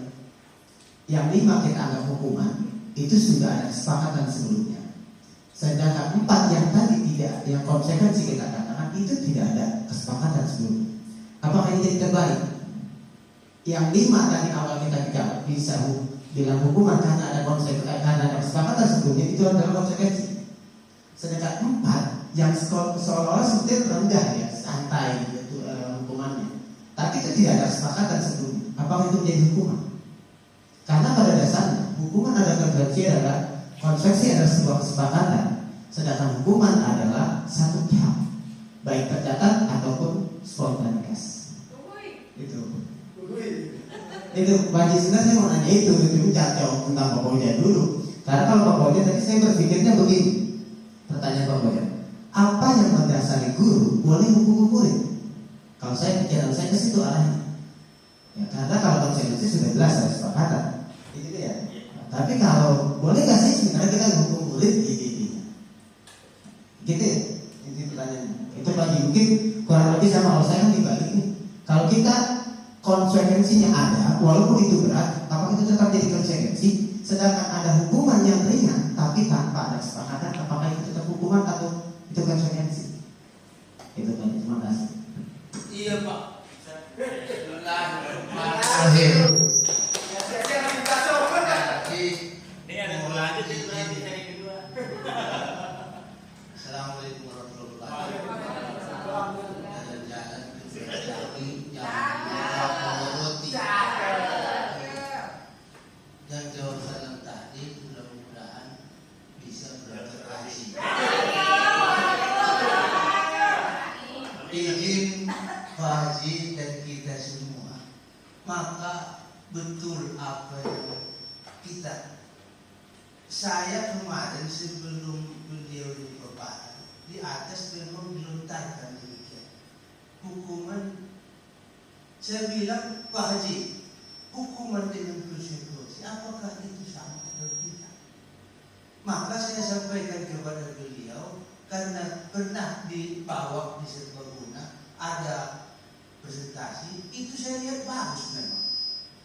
yang 5 kita anggap hukuman itu sudah ada kesepakatan sebelumnya. Sedangkan 4 yang tadi tidak, yang konsekuensi kita katakan itu tidak ada kesepakatan sebelumnya. Apakah ini jadi terbalik? Yang 5 tadi awal kita bisa bilang hukuman karena ada konsekuensi, karena ada kesepakatan sebelumnya, itu adalah konsekuensi. Sedangkan 4 yang seolah-olah sebetulnya rendah ya, santai gitu hukumannya. Tapi itu tidak ada kesepakatan sebelumnya. Apakah itu menjadi hukuman? Karena pada dasarnya hukuman ada konsekuensi adalah sebuah kesepakatan. Sedangkan hukuman adalah satu pihak, baik tercatat ataupun spontanitas. Itu Pak Haji, sebenarnya saya mau nanya itu jawab tentang Pak Bojan dulu. Karena kalau Pak Bojan tadi saya berpikirnya begini, pertanyaan Pak Bojan, apa yang mendasari guru boleh hukum murid? Kalau saya pikiran saya ke situ arahnya. Ya, karena kalau konsekuensi sudah jelas ada kesepakatan, gitu ya. Tapi kalau boleh nggak sih sebenarnya kita hukum murid gitu ya? Ini pertanyaannya. Itu Pak Haji, mungkin kurang lebih sama kalau saya kan dibalik nih. Kalau kita konsekuensinya ada, walaupun itu berat, apakah itu tetap jadi konsekuensi? Sedangkan ada hukuman yang ringan, tapi tanpa ada kesepakatan, apakah itu tetap hukuman atau itu konsekuensi? Itu kan, terima kasih. Iya Pak. Ini ada berlanjut itu nanti dari kedua. Assalamualaikum warahmatullahi wabarakatuh. Dan jawab salam tadi mudah-mudahan bisa berinteraksi. Izin Pak Haji dan kita semua, maka betul apa yang kita. Saya kemarin sebelum beliau dipaparan di atas memang dilontarkan demikian hukuman. Saya bilang Pak Haji, hukuman dengan konsekuensi apakah itu sama atau tidak? Maka saya sampaikan kepada beliau, karena pernah dibawa di Serbaguna ada presentasi, itu saya lihat bagus memang.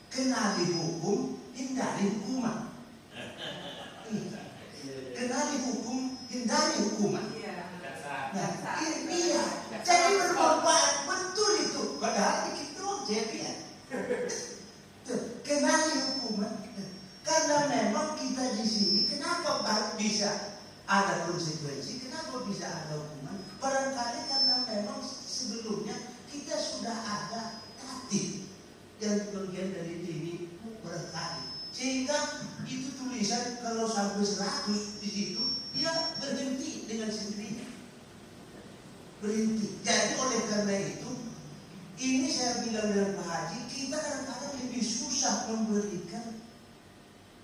Kenali hukum, hindari hukuman. Kenali hukum, hindari hukuman. Nah, iya. Jadi bermanfaat betul itu. Padahal dikit doang saya lihat. Kenali hukuman. Karena memang kita di sini, kenapa bisa ada konsekuensi? Kenapa bisa ada hukuman? Barangkali karena memang sebelumnya kita sudah ada tatib yang bagian dari dini barangkali. Sehingga itu tulisan kalau sampai 100 di situ, dia berhenti dengan sendirinya. Berhenti. Jadi oleh karena itu, ini saya bilang dengan Pak Haji, kita kadang-kadang lebih susah memberikan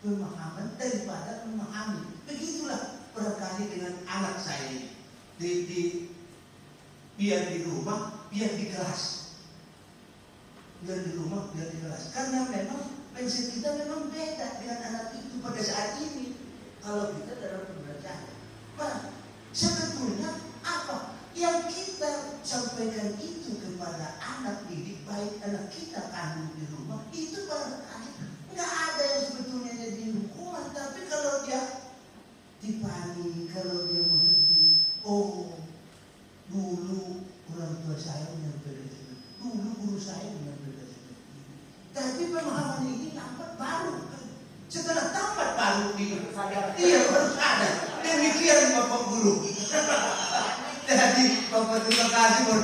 pemahaman daripada memahami. Begitulah barangkali dengan anak saya ini. Biar di rumah, biar di kelas. Biar di rumah, biar di kelas. Karena memang prinsip kita memang beda dengan anak itu pada saat ini. Kalau kita dalam pembelajaran, nah, sebetulnya apa yang kita sampaikan itu kepada anak didik, baik anak kita kandung di rumah, itu barangkali nggak ada yang sebetulnya jadi hukuman. Tapi kalau dia dipani, kalau dia mengerti, oh dulu orang tua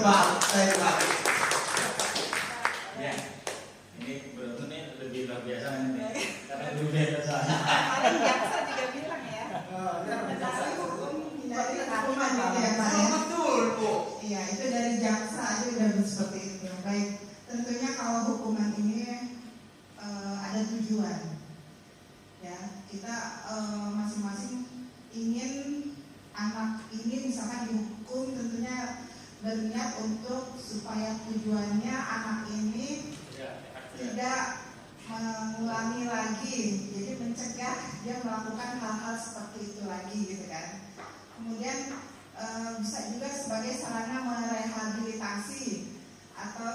Pak. Saya Pak. Ya, ini beruntung nih lebih luar biasa nih, karena lebih biasa soalnya. Kemarin jaksa juga bilang ya. Dari hukum hindari hukuman Betul. gitu ya Pak ya. Betul, Bu. Iya, itu dari jaksa aja udah seperti itu. Baik, tentunya kalau hukuman ini ada tujuan. Ya, kita masing-masing ingin anak ini misalkan dihukum, tentunya berniat untuk supaya tujuannya anak ini tidak mengulangi lagi, jadi mencegah dia melakukan hal-hal seperti itu lagi gitu kan. Kemudian bisa juga sebagai sarana merehabilitasi atau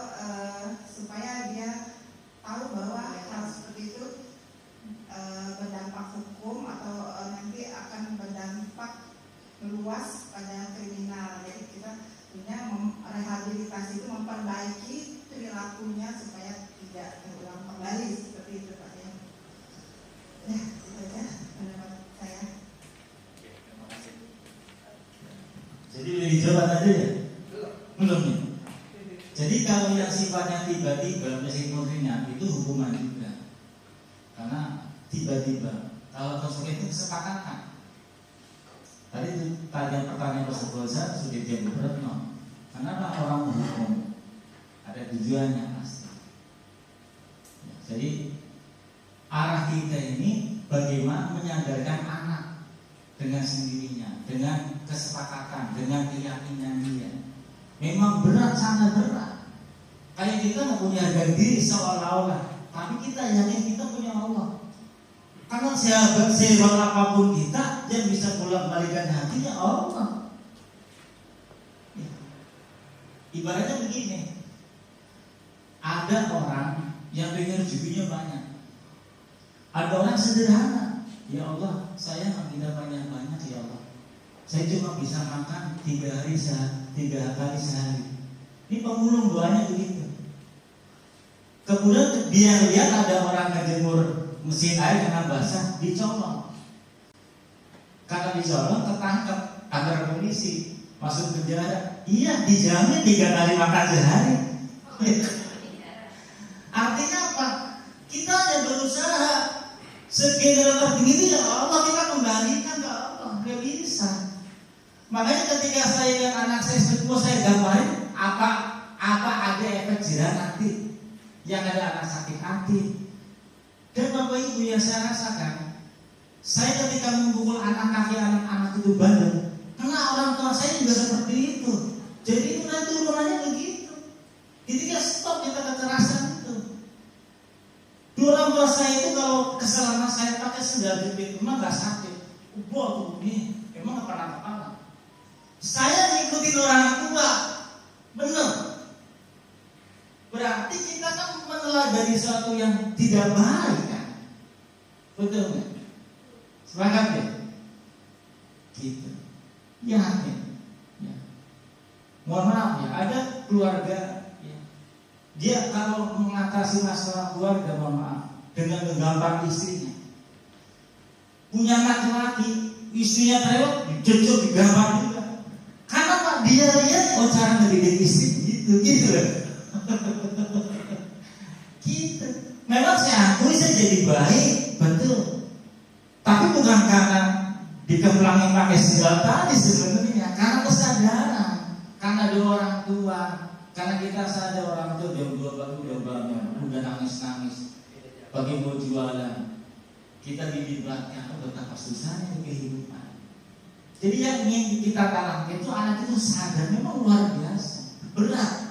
supaya dia tahu bahwa hal seperti itu berdampak hukum atau nanti akan berdampak meluas pada kriminal. Jadi kita punya rehabilitasi itu memperbaiki perilakunya supaya tidak terulang kembali seperti itu Pak ya. Ya, itu aja pendapat saya. Oke, terima kasih. Jadi udah dijawab aja ya? Belum nih. Jadi kalau yang sifatnya tiba-tiba meskipun ringan itu hukuman juga. Karena tiba-tiba, kalau konsekuensi itu kesepakatan. Tadi pertanyaan Rasulullah sudah dia beberapa. Kenapa orang menghukum? Ada tujuannya pasti. Ya, jadi arah kita ini bagaimana menyadarkan anak dengan sendirinya, dengan kesepakatan, dengan keyakinan dia. Memang berat, sangat berat. Kayak kita mempunyai harga diri seolah-olah, tapi kita yakin kita punya Allah. Karena sehebat apapun kita, yang bisa bolak-balikan hatinya Allah. Ya. Ibaratnya begini, ada orang yang pengen rezekinya banyak, ada orang sederhana. Ya Allah, saya tidak banyak-banyak ya Allah. Saya cuma bisa makan 3 kali sehari. Ini pemulung doanya begitu. Kemudian dia lihat ada orang ngejemur mesin air kena basah, dicolong. Karena dicolong ketangkep kantor polisi, masuk penjara. Iya, dijamin 3 kali makan sehari. Artinya apa? Kita hanya berusaha sekian tertinggi itu ya Allah, kita kembalikan ke Allah. Gak bisa. Makanya ketika saya lihat anak saya sepupu saya gambarin apa ada efek jerah nanti yang ada anak sakit hati. Dan Bapak Ibu yang saya rasakan, saya ketika memukul kaki anak-anak itu bandel, karena orang tua saya juga seperti itu. Jadi itu nanti turunannya begitu. Ketika stop kita kekerasan itu. Dua orang tua saya itu kalau kesalahan saya pakai sendal jepit, emang gak sakit. Tuh ini emang gak pernah kepala. Saya ngikutin orang tua, benar. Berarti kita kan meneladani sesuatu yang tidak baik kan? Betul nggak? Sepakat ya? Gitu. Yakin. Ya. Mohon maaf ya, ada keluarga ya. Dia kalau mengatasi masalah keluarga, mohon maaf, dengan menggampar istrinya. Punya laki-laki, istrinya terlewat, dijejok, digampar juga. Karena Pak dia lihat cara ngedidik istri gitu loh. Gitu. Memang saya akui saya jadi baik, betul. Tapi bukan karena dikemplangin pakai sendal tadi sebenarnya, karena kesadaran, karena ada orang tua, karena kita sadar orang tua jam 2 pagi udah bangun, udah nangis-nangis, bagi mau jualan, kita dilibatkan, betapa susahnya itu kehidupan. Jadi yang ingin kita tanamkan itu anak itu sadar, memang luar biasa, berat.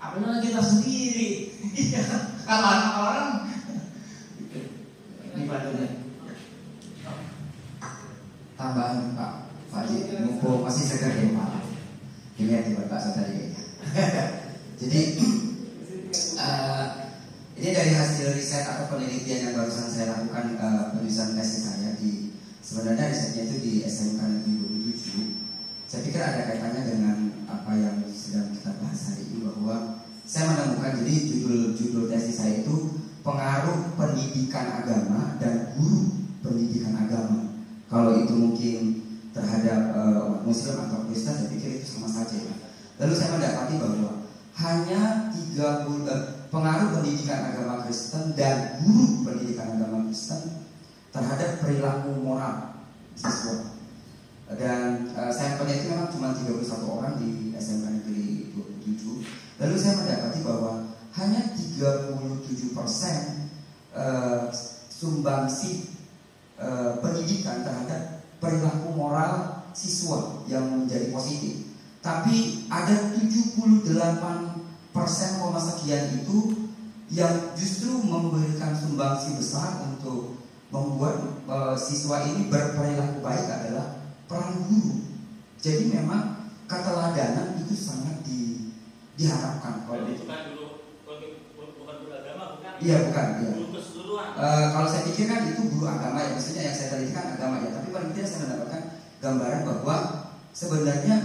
Apalagi kita sendiri, kalau anak orang ini padanya. Tambahan Pak Fadli, mumpung masih segar ya Pak. Ini yang dibahas tadi kayaknya. Jadi ini dari hasil riset atau penelitian yang barusan saya lakukan penulisan tesis saya di sebenarnya risetnya itu di SMK Negeri 27. Saya pikir ada kaitannya dengan apa yang sedang kita bahas hari ini, bahwa saya menemukan jadi judul tesis saya itu pengaruh pendidikan agama dan guru pendidikan agama. Kalau itu mungkin terhadap Muslim atau Kristen, saya pikir itu sama saja ya. Lalu saya mendapati bahwa hanya 30 pengaruh pendidikan agama Kristen dan guru pendidikan agama Kristen terhadap perilaku moral siswa. Dan sampelnya itu memang cuma 31 orang di SMK Negeri 27. Lalu saya mendapati bahwa hanya 37% sumbangsi pendidikan terhadap perilaku moral siswa yang menjadi positif. Tapi ada 78% sekian itu yang justru memberikan sumbangsi besar untuk membuat siswa ini berperilaku baik adalah peran guru. Jadi memang keteladanan itu sangat diharapkan. Kalau itu kan dulu bukan guru agama, bukan? Iya, bukan. Iya. Guru keseluruhan. Kalau saya pikir kan itu guru agama ya, maksudnya yang saya teliti kan agama ya. Tapi paling tidak saya mendapatkan gambaran bahwa sebenarnya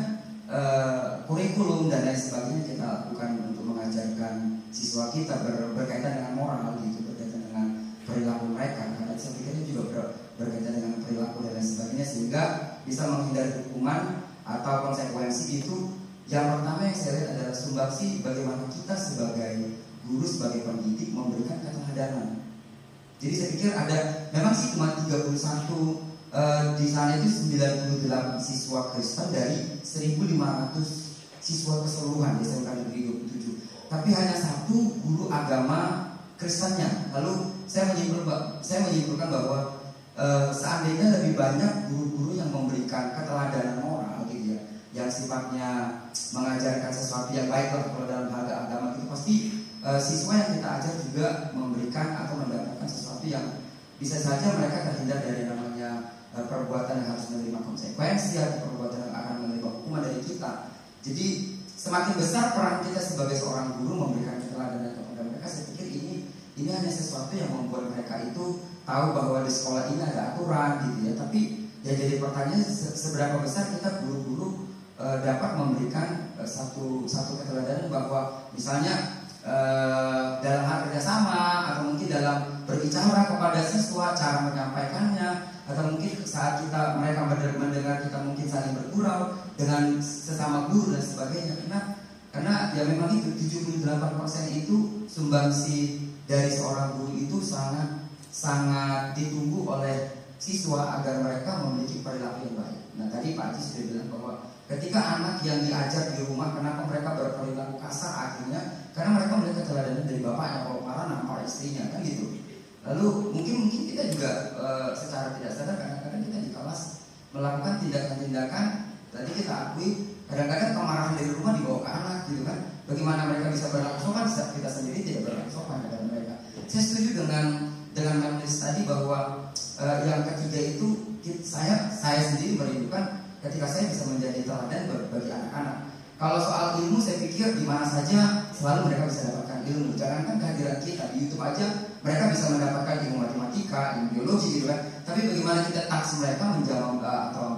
kurikulum dan lain sebagainya kita lakukan untuk mengajarkan siswa kita berkaitan dengan moral gitu, berkaitan dengan perilaku mereka. Karena saya pikirnya juga berkaitan dengan perilaku dan lain sebagainya sehingga bisa menghindari hukuman atau konsekuensi itu. Yang pertama yang saya lihat adalah sumbangsi bagaimana kita sebagai guru, sebagai pendidik memberikan keteladanan. Jadi saya pikir ada memang sih cuma 31 di sana itu 98 siswa Kristen dari 1.500 siswa keseluruhan di SMK Negeri 27. Tapi hanya satu guru agama Kristennya. Lalu saya menyimpulkan bahwa seandainya lebih banyak guru-guru yang memberikan keteladanan moral gitu ya, yang sifatnya mengajarkan sesuatu yang baik lah kalau dalam hal agama itu pasti siswa yang kita ajar juga memberikan atau mendapatkan sesuatu yang bisa saja mereka terhindar dari namanya perbuatan yang harus menerima konsekuensi atau perbuatan yang akan menerima hukuman dari kita. Jadi semakin besar peran kita sebagai seorang guru memberikan keteladanan kepada mereka, saya pikir ini hanya sesuatu yang membuat mereka itu tahu bahwa di sekolah ini ada aturan gitu ya. Tapi ya jadi pertanyaan seberapa besar kita guru-guru dapat memberikan satu keteladanan bahwa misalnya dalam hal kerjasama atau mungkin dalam berbicara kepada siswa, cara menyampaikannya, atau mungkin saat mereka mendengar kita mungkin saling bergurau dengan sesama guru dan sebagainya. Karena ya memang itu 78% itu sumbangsi dari seorang guru itu sangat ditunggu oleh siswa agar mereka memiliki perilaku yang baik. Nah tadi Pak Haji sudah bilang bahwa ketika anak yang diajar di rumah, kenapa mereka berperilaku kasar akhirnya? Karena mereka melihat keteladanan dari bapaknya, kalau marah nampar istrinya kan gitu. Lalu mungkin kita juga secara tidak sadar kadang-kadang kita di kelas melakukan tindakan-tindakan. Tadi kita akui kadang-kadang kemarahan dari rumah dibawa ke anak gitu kan. Bagaimana mereka bisa berlaku sopan? Kita sendiri tidak berlaku sopan kepada mereka. Saya setuju dengan menulis tadi bahwa yang ketiga itu saya sendiri merindukan ketika saya bisa menjadi teladan bagi anak-anak. Kalau soal ilmu saya pikir di mana saja selalu mereka bisa dapatkan ilmu. Jangankan kehadiran kita di YouTube aja mereka bisa mendapatkan ilmu matematika, ilmu biologi gitu kan. Tapi bagaimana kita taks mereka menjawab atau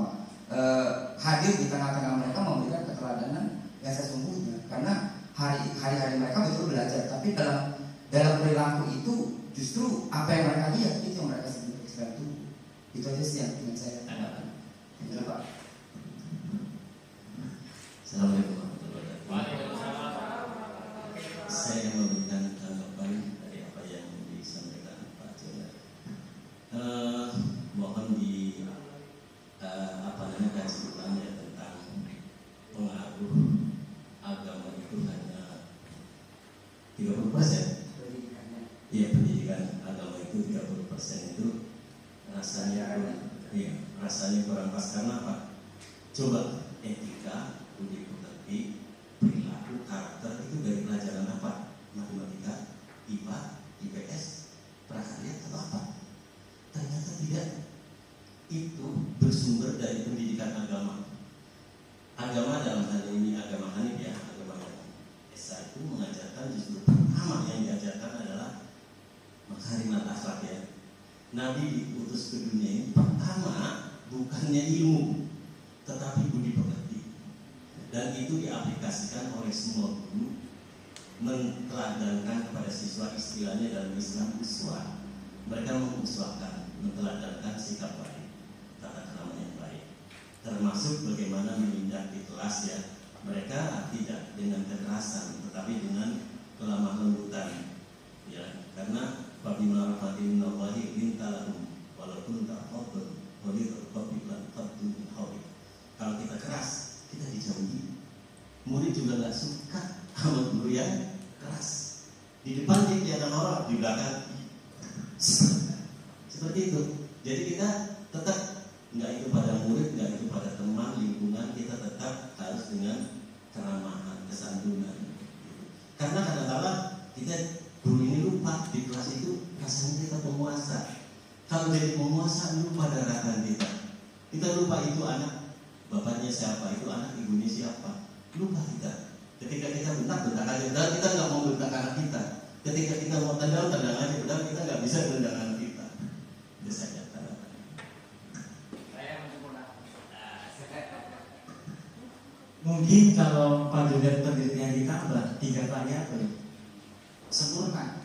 hadir di tengah-tengah mereka memberikan keteladanan yang sesungguhnya. Karena hari-hari mereka betul belajar, tapi dalam perilaku itu justru apa yang mereka lihat itu yang mereka sedang tunggu. Itu aja sih yang ingin saya tanyakan. Terima kasih Pak. Assalamualaikum warahmatullahi wabarakatuh. Saya memberikan tanggapan dari apa yang disampaikan Pak Jonar. Mohon kaji ulang ya tentang pengaruh agama itu hanya 30%. Iya, pendidikan agama itu 30% itu rasanya kurang pas. Karena apa? Coba etika, budi pekerti, perilaku, karakter itu dari pelajaran apa? Matematika, IPA, IPS, prakarya atau apa? Ternyata tidak. Itu bersumber dari pendidikan agama. Agama dalam hal ini agama Hanif ya, agama yang Esa itu mengajarkan justru pertama yang diajarkan adalah makarimat akhlak ya. Nabi diutus ke dunia ini pertama bukannya ilmu, tetapi budi pekerti. Dan itu diaplikasikan oleh semua guru, menteladankan kepada siswa, istilahnya dalam Islam uswah. Mereka menguswahkan, menteladankan sikap baik, tata krama yang baik, termasuk bagaimana menindak di kelas ya. Mereka tidak kekerasan, tetapi dengan kelemah lembutan. Ya, karena bagaimana rahmatin Allahi mintalahum walaupun tak khotun wali terkopilan khotun hawi. Kalau kita keras, kita dijauhi. Murid juga nggak suka sama guru yang keras. Di depan dia kelihatan orang, di belakang seperti itu. Jadi kita tetap nggak itu pada murid, nggak itu pada teman, lingkungan, kita tetap harus dengan keramahan, kesantunan. Karena kadang-kadang kita guru ini lupa di kelas itu rasanya kita penguasa. Kalau jadi penguasa lupa daratan kita. Kita lupa itu anak bapaknya siapa, itu anak ibunya siapa. Lupa kita. Ketika kita bentak aja, padahal kita nggak mau bentak anak kita. Ketika kita mau tendang aja, padahal kita nggak bisa tendang anak kita. Itu saja. Mungkin kalau pada penelitian ditambah 3 variabel sempurna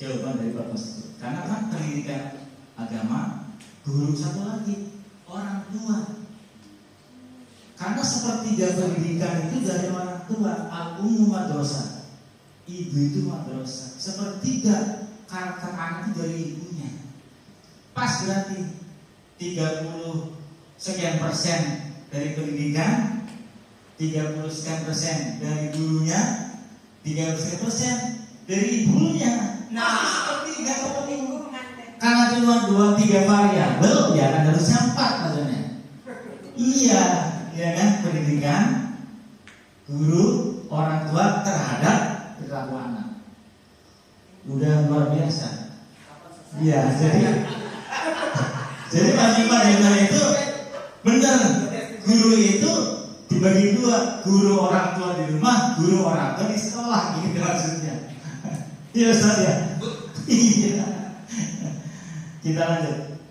jawaban dari Bapak tersebut. Karena kan pendidikan agama, guru satu lagi orang tua. Karena sepertiga pendidikan itu dari orang tua, al-ummu madrasah. Ibu itu madrasah. Sepertiga karakter anak itu dari ibunya. Pas berarti 30 sekian persen dari pendidikan, 30 sekian persen dari gurunya, 30 sekian persen dari ibunya. Nah, seperti tiga kepemimpinan. Karena cuma 2-3 variabel, ya kan harusnya 4 maksudnya. Iya, ya kan, pendidikan, guru, orang tua terhadap perilaku anak. Udah luar biasa. Iya, jadi masing-masing itu benar. Guru itu dibagi 2, guru orang tua di rumah, guru orang tua di sekolah, gitu maksudnya. Iya Ustaz ya. Iya. Kita lanjut.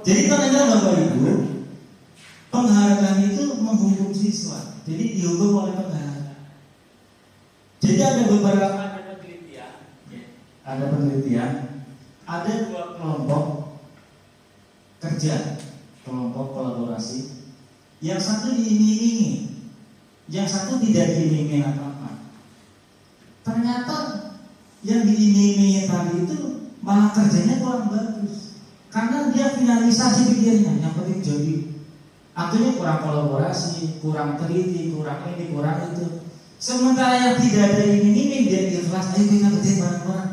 Jadi teman-teman Bapak Ibu, penghargaan itu menghukum siswa. Jadi dihukum oleh penghargaan. Jadi ada beberapa penelitian. Ada penelitian. Ada 2 kelompok kerja, kelompok kolaborasi. Yang satu diiming-imingi, yang satu tidak diiming-imingi apa-apa. Ternyata yang diiming-imingi tadi itu malah kerjanya kurang bagus, karena dia finalisasi pikirnya, yang penting jadi. Artinya kurang kolaborasi, kurang teliti, kurang ini, kurang itu. Sementara yang tidak ada iming-iming, dia ikhlas, ayo kita kerjain bareng-bareng.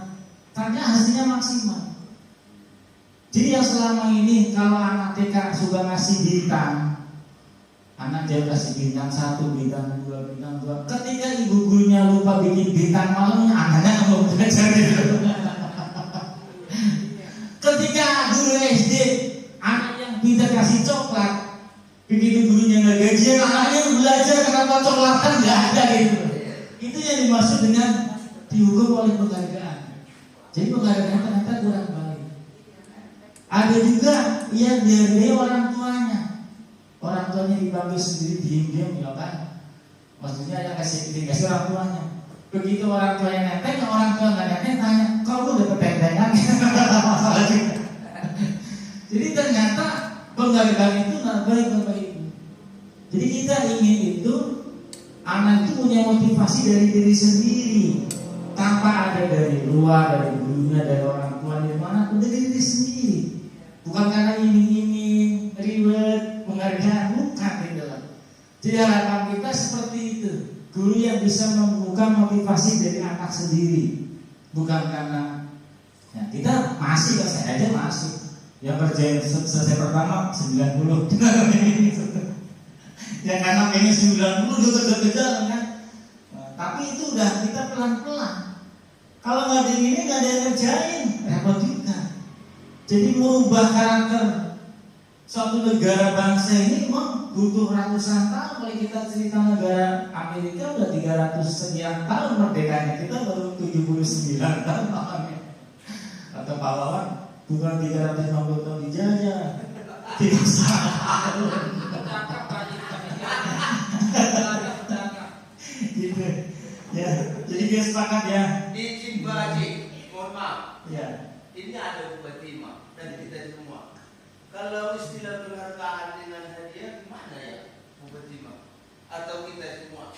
Ternyata hasilnya maksimal. Jadi yang selama ini kalau anak TK suka ngasih bintang, anak dia kasih bintang 1, bintang 2, bintang 2. Ketika ibu gurunya lupa bikin bintang malamnya, anaknya nggak mau belajar gitu. Ketika guru SD, anak yang pintar kasih coklat, begitu gurunya nggak gajian, anaknya belajar kenapa coklatan nggak ada gitu. Itu yang dimaksud dengan dihukum oleh penghargaan. Jadi penghargaan ternyata kurang baik. Ada juga yang dihargai orang tuanya. Orang tuanya dipanggil sendiri diam-diam, ya kan? Maksudnya yang kasih orang tuanya. Begitu orang tuanya nenteng, orang tua nggak nenteng, tanya, kamu dapat tentengan? Masalah juga. Jadi ternyata penghargaan itu nggak baik Bapak Ibu. Jadi kita ingin itu anak itu punya motivasi dari diri sendiri, tanpa ada dari luar, dari gurunya, dari orang tua, dari mana pun, dari diri sendiri. Bukan karena iming-iming, reward, penghargaan, bukan gitu. Jadi harapan kita seperti itu. Guru yang bisa membuka motivasi dari anak sendiri, bukan karena ya, kita masih, saya aja masih yang kerja selesai pertama 90. Ya karena pengen 90 juga kejar kan. Nah, tapi itu udah kita pelan-pelan. Kalau nggak ada ini nggak ada yang ngerjain, repot juga. Jadi merubah karakter suatu negara bangsa ini memang butuh ratusan tahun. Kalau kita cerita negara Amerika udah 300 sekian tahun merdekanya, kita baru 79 tahun lawannya. Kata pahlawan, bukan 350 tahun dijajah, 31 gitu. Ya, jadi dia sepakat ya. Di Cimbaji, mohon maaf. Ya. Ini ada Fatimah dan kita semua. Kalau istilah penghargaan dengan hadiah gimana ya, Bu Fatimah? Atau kita semua?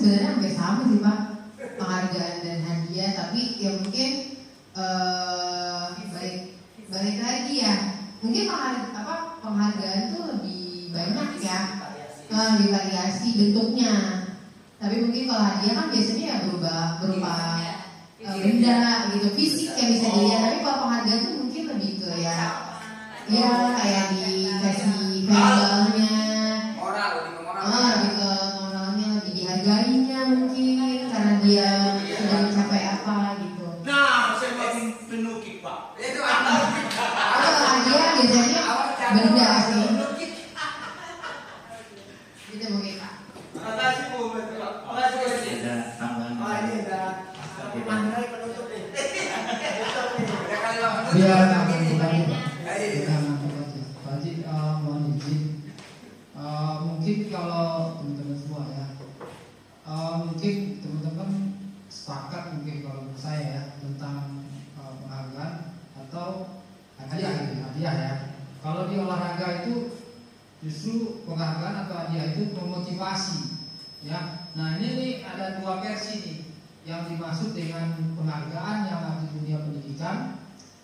sebenarnya hampir sama sih Pak, penghargaan dan hadiah, tapi ya mungkin balik lagi ya, mungkin penghargaan tuh lebih banyak ya, lebih variasi bentuknya. Tapi mungkin kalau hadiah kan biasanya ya berupa benda gitu, fisik yang bisa dilihat. Tapi kalau penghargaan tuh mungkin lebih ke ya kayak dikasih value-nya, lebih ke moralnya, lebih dihargainya mungkin karena dia sudah mencapai apa gitu. Nah, saya mau penukik Pak. Itu hadiah biasanya benda sih. Itu mungkin Pak. Makasih Bu. Makasih. Ada tambahan. Ini ada mangai penutup nih. Biar kami bukan Pak Haji, mohon izin. Mungkin kalau teman-teman semua ya, mungkin teman-teman sepakat mungkin kalau menurut saya ya tentang penghargaan atau hadiah ya. Kalau di olahraga itu justru penghargaan atau hadiah itu memotivasi ya. Nah ini nih ada dua versi nih yang dimaksud dengan penghargaan yang ada di dunia pendidikan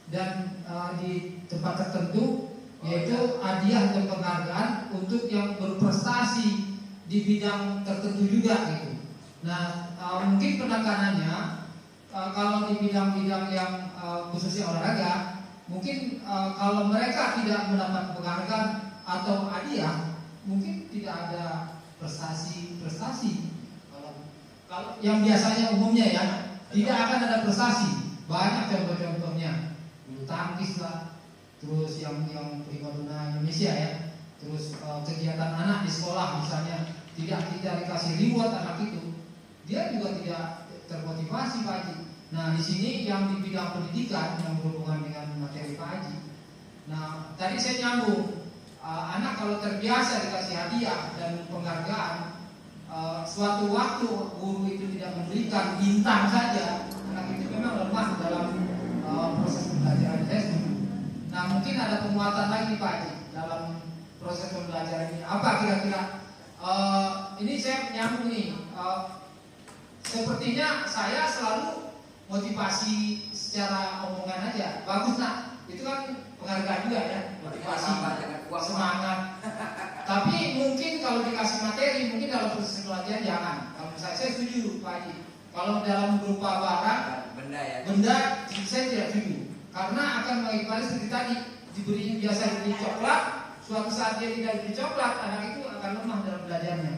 dan di tempat tertentu yaitu hadiah dan penghargaan untuk yang berprestasi di bidang tertentu juga gitu. Nah mungkin penekanannya kalau di bidang-bidang yang khususnya olahraga, mungkin kalau mereka tidak mendapat penghargaan atau hadiah, mungkin tidak ada prestasi. Kalau yang biasanya umumnya ya tidak akan ada prestasi. Banyak contoh-contohnya, bulu tangkis lah, terus yang primadona Indonesia ya, terus kegiatan anak di sekolah misalnya tidak dikasih reward anak itu, dia juga tidak termotivasi Pak Haji. Nah di sini yang di bidang pendidikan yang berhubungan dengan materi Pak Haji. Nah tadi saya nyambung, anak kalau terbiasa dikasih hadiah dan penghargaan, suatu waktu guru itu tidak memberikan bintang saja, anak itu memang lemah dalam proses pembelajaran saya. Nah mungkin ada penguatan lagi Pak Haji dalam proses pembelajaran ini. Apa kira-kira? Ini saya nyambung nih. Sepertinya saya selalu motivasi secara omongan aja. Bagus nak, itu kan penghargaan juga ya, motivasi, semangat. Tapi mungkin kalau dikasih materi, mungkin dalam proses pembelajaran jangan. Kalau saya setuju Pak Haji. Kalau dalam berupa barang, benda saya tidak setuju. Karena akan mengimbau seperti tadi, biasa diberi coklat, suatu saat dia tidak diberi coklat, anak itu akan lemah dalam belajarnya.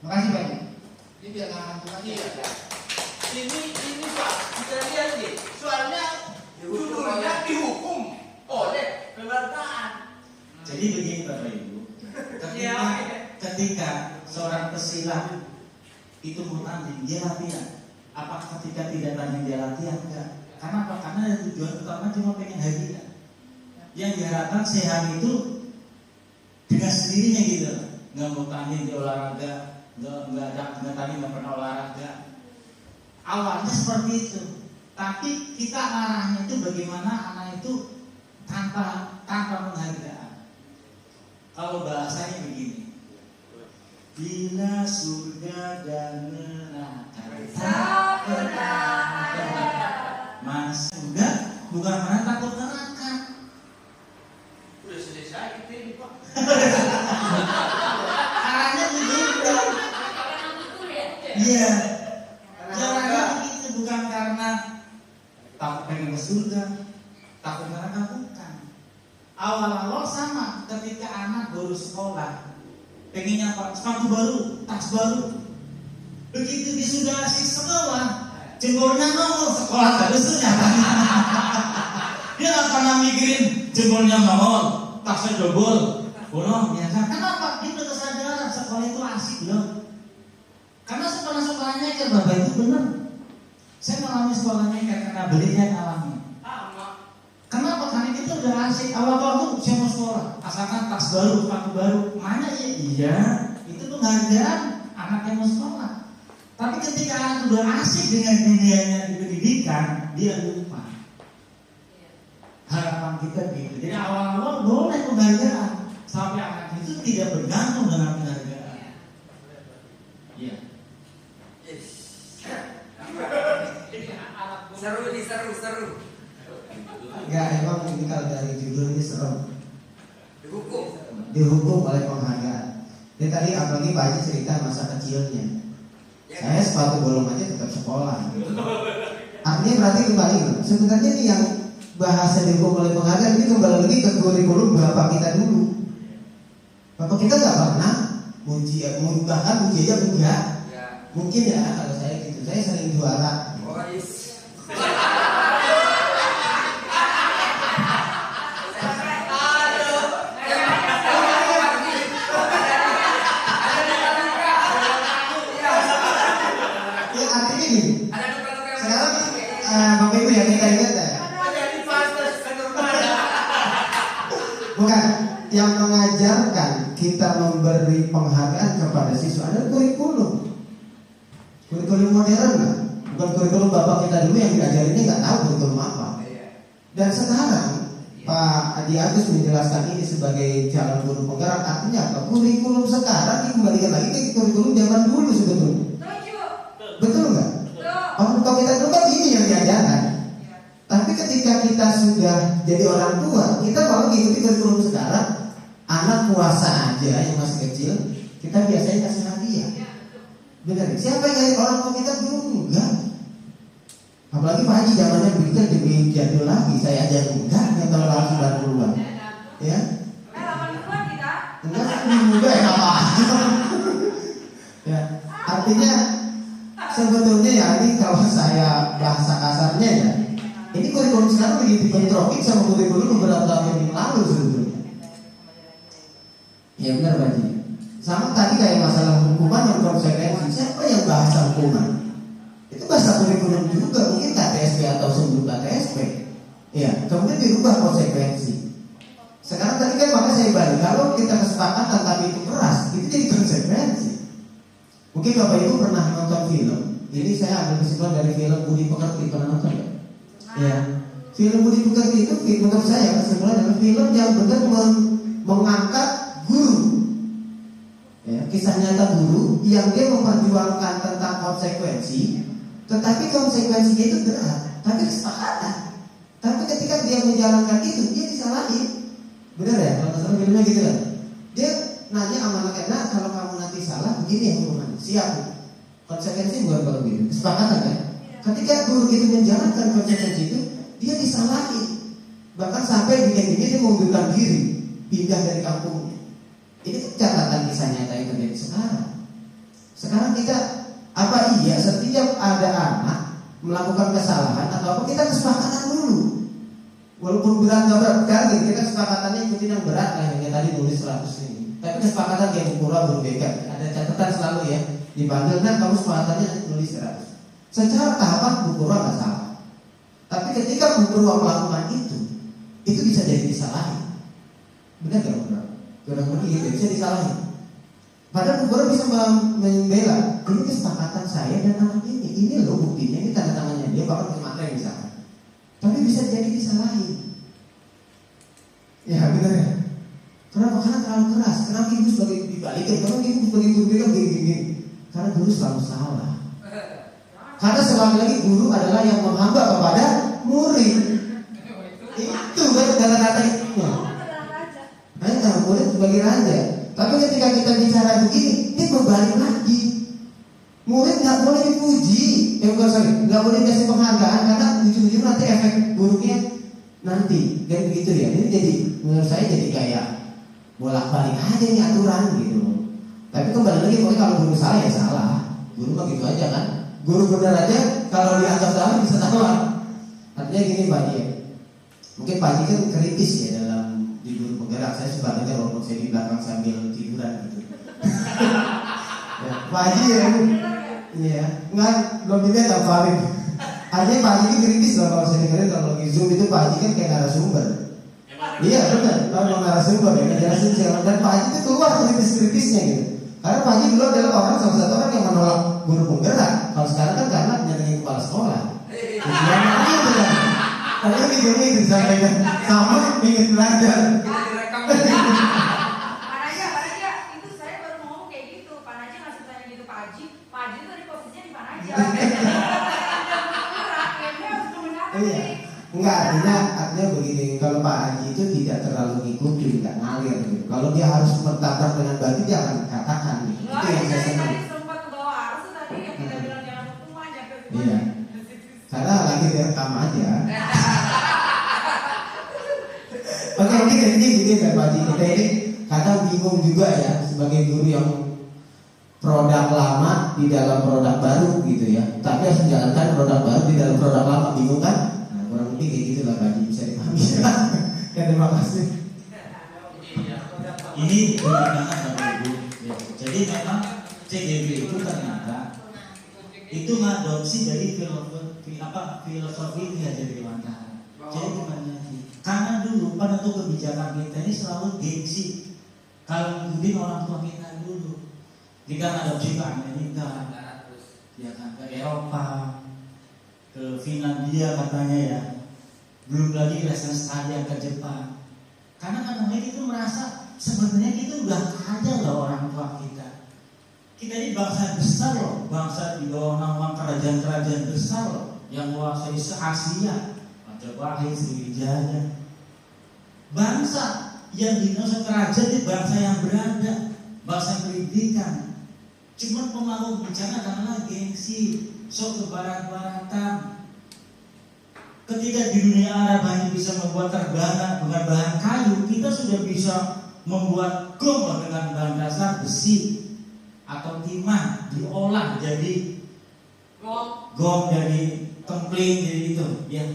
Makasih Pak Haji. Ini biar ngantuk lagi. Ini Pak, kita lihat nih. Soalnya judulnya dihukum oleh penghargaan. Jadi begini Bapak Ibu, ketika seorang pesilat itu mau tanding, dia latihan. Apakah ketika tidak tanding dia latihan? Enggak. Karena apa? Karena tujuan utama cuma pengen hadiah. Yang diharapkan sehat itu dengan sendirinya gitu. Nggak mau tanding di olahraga, nggak tanding nggak pernah olahraga. Awalnya seperti itu. Tapi kita arahnya itu bagaimana anak itu tanpa penghargaan. Kalau bahasanya begini, bila surga dan neraka tak pernah ada, mas surga bukan karena takut neraka. Udah selesai kita ini Pak. Arahnya begitu. Iya. Caranya begitu, bukan karena takut pengen ke surga, takut neraka, bukan. Awal-awal sama, ketika anak baru sekolah, pengennya apa? Sepatu baru, tas baru. Begitu dia sudah asik sekolah, jempolnya nongol, sekolah terus ternyata. Dia nggak pernah mikirin jempolnya nongol, tasnya jebol, bolong, ya kan? Kenapa? Dia udah kesadaran sekolah itu asik loh. Karena sekolah-sekolahnya kan Bapak itu benar. Saya mengalami sekolahnya karena belinya alami. Kenapa? Karena kita udah asik. Awal-awal tuh saya mau sekolah, asalkan tas baru, sepatu baru. Mana ya? Iya, itu penghargaan anak yang mau sekolah. Tapi ketika anak udah asik dengan dunianya di pendidikan, dia lupa. Harapan kita gitu. Jadi awal-awal boleh penghargaan, sampai anak itu tidak bergantung dengan penghargaan. Iya. dihukum oleh penghargaan. Jadi tadi apalagi Pak Haji cerita masa kecilnya. Saya sepatu bolong aja tetap sekolah. Artinya berarti kembali sebenarnya nih yang bahasa dihukum oleh penghargaan ini kembali lagi ke kurikulum bapak kita dulu. Bapak kita nggak pernah muji, bahkan muji aja enggak. Mungkin ya kalau saya gitu, saya sering juara. Ya artinya gini. Sekarang Bapak Ibu yang kita ingat ya. Bukan yang mengajarkan kita memberi penghargaan kepada siswa adalah kurikulum. Kurikulum modern lah, bukan kurikulum bapak kita dulu yang diajarinnya nggak tahu kurikulum apa. Dan sekarang Pak Adi Agus menjelaskan ini sebagai jalan guru penggerak, artinya apa? Kurikulum sekarang dikembalikan lagi ke kurikulum zaman dulu sebetulnya. Betul nggak? Kalau kita dulu kan ini yang diajarkan. Tapi ketika kita sudah jadi orang tua, kita kalau mengikuti kurikulum sekarang, anak puasa aja yang masih kecil, kita biasanya kasih hadiah. Benar, siapa yang nyari orang tua kita dulu? Enggak. Apalagi Pak Haji zamannya begitu lebih jadul lagi. Saya aja enggak yang tahun 90-an. Ya. 80-an kita. Enggak, muda ya apa? Ya, artinya sebetulnya ya ini kalau saya bahasa kasarnya ya, ini kurikulum sekarang lagi dibentrokin sama kurikulum beberapa tahun yang lalu sebetulnya. Ya benar Pak Haji. Sama tadi kayak masalah hukuman dan konsekuensi. Siapa yang bahasa hukuman? Itu bahasa kurikulum juga, mungkin KTSP atau sebelum KTSP. Ya, kemudian dirubah konsekuensi. Sekarang tadi kan maka saya balik, kalau kita kesepakatan tapi itu keras, itu jadi konsekuensi. Mungkin Bapak Ibu pernah nonton film. Ini saya ambil kesimpulan dari film Budi Pekerti, pernah nonton nggak? Ya, film Budi Pekerti itu menurut saya kesimpulan adalah film yang benar mengangkat guru. Ya, kisah nyata guru yang dia memperjuangkan tentang konsekuensi, tetapi konsekuensinya itu berat, tapi kesepakatan. Tapi ketika dia menjalankan itu, dia disalahin. Benar ya? Kalau misalnya filmnya gitu kan, dia nanya sama anaknya, nah kalau kamu nanti salah, begini ya hukumannya. Siap. Konsekuensi bukan kalau gitu, kesepakatan kan? Ketika guru itu menjalankan konsekuensi itu, dia disalahin. Bahkan sampai bikin dia mengundurkan diri, pindah dari kampungnya. Ini catatan kisah nyata yang terjadi sekarang. Sekarang kita apa iya setiap ada anak melakukan kesalahan atau apa kita kesepakatan dulu. Walaupun berat nggak berat kan, kita kesepakatannya ikutin yang berat lah yang tadi nulis 100 ini. Tapi kesepakatan yang pura berbeda. Ada catatan selalu ya. Dipanggil nah kamu kesepakatannya nulis 100. Secara tahapan Bu Purwa nggak salah. Tapi ketika Bu Purwa melakukan itu bisa jadi disalahin. Benar nggak Bu Purwa? Kurang-kurang gitu bisa disalahin. Padahal Bu Purwa bisa membela. Ini kesepakatan saya dan anak ini. Ini loh buktinya, ini tanda tangannya dia bahkan ke materi misalkan. Tapi bisa jadi disalahin. Ya benar ya. Kenapa? Karena terlalu keras. Kenapa ibu sebagai dibalikin? Karena ibu sebagai guru kan gini. Karena guru selalu salah. Karena sekali lagi guru adalah yang menghamba kepada murid. Itu kan kata-kata itu. Nah, murid sebagai raja. Tapi ketika kita bicara begini, ini berbalik lagi. Murid nggak boleh dipuji, nggak boleh dikasih penghargaan karena ujung-ujung nanti efek buruknya nanti. Dan begitu ya. Ini jadi menurut saya jadi kayak bolak-balik aja nih aturan gitu. Tapi kembali lagi pokoknya kalau guru salah ya salah. Guru mah gitu aja kan. Guru benar aja kalau dianggap salah bisa salah. Artinya gini Pak Haji. Mungkin Pak Haji kan kritis ya dalam di guru penggerak. Saya sebenarnya walaupun saya di belakang sambil tiduran gitu. Ya, Pak Haji ya, nggak belum dilihat apa paling. Artinya Pak Haji kritis loh kalau saya dengerin kalau lagi Zoom itu Pak Haji kan kayak narasumber. Iya benar, kalau narasumber ya ngejelasin siapa dan Pak Haji itu keluar kritis-kritisnya gitu. Karena Pak Haji dulu adalah salah satu orang yang menolak guru penggerak. Kalau sekarang kan karena menjadi kepala sekolah. Tujuannya itu kan. Tapi videonya itu disampaikan sama ingin belajar. Pak Naja, itu saya baru ngomong kayak gitu. Pak Naja ngasih tanya gitu Pak Haji. Pak Haji tuh di posisinya di mana aja? Iya. Enggak, artinya begini, kalau Pak Haji itu tidak terlalu ngikutin, nggak ngalir gitu. Kalau dia harus bertatar dengan batu, dia akan katakan gitu. Itu yang saya senang. Tadi sempat ke bawah arus tadi yang kita bilang jangan semua nyampe semua. Iya. Karena lagi direkam aja. Oke, jadi gini Pak Haji, kita ini kadang bingung juga ya sebagai guru yang produk lama di dalam produk baru gitu ya. Tapi harus menjalankan produk baru di dalam produk lama, bingung kan? Kurang lebih kayak gitu lah Pak Haji, bisa dipahami. Ya, terima kasih. Ini benar banget Bapak Ibu. Ya. Jadi memang CGB itu ternyata itu mengadopsi dari filosofi kehadiran. Jadi gimana sih? Karena dulu penentu kebijakan kita ini selalu gengsi kalau ngikutin orang tua kita dulu. Jika mengadopsi ke Amerika, ya kan, ke Eropa, ke Finlandia katanya ya, belum lagi lesson study ke Jepang. Karena kadang-kadang itu merasa sebenarnya kita udah ada loh orang tua kita. Kita ini bangsa besar loh, bangsa di bawah naungan kerajaan-kerajaan besar loh, yang menguasai se-Asia, Majapahit, Sriwijaya. Bangsa yang dinosa kerajaan itu bangsa yang berada, bangsa pendidikan. Cuma pemangku bicara adalah gengsi, sok ke barat-baratan. Ketika di dunia Arab hanya bisa membuat terbangan dengan bahan kayu, kita sudah bisa membuat gong dengan bahan dasar besi atau timah, diolah jadi gong, jadi kempling, jadi itu ya.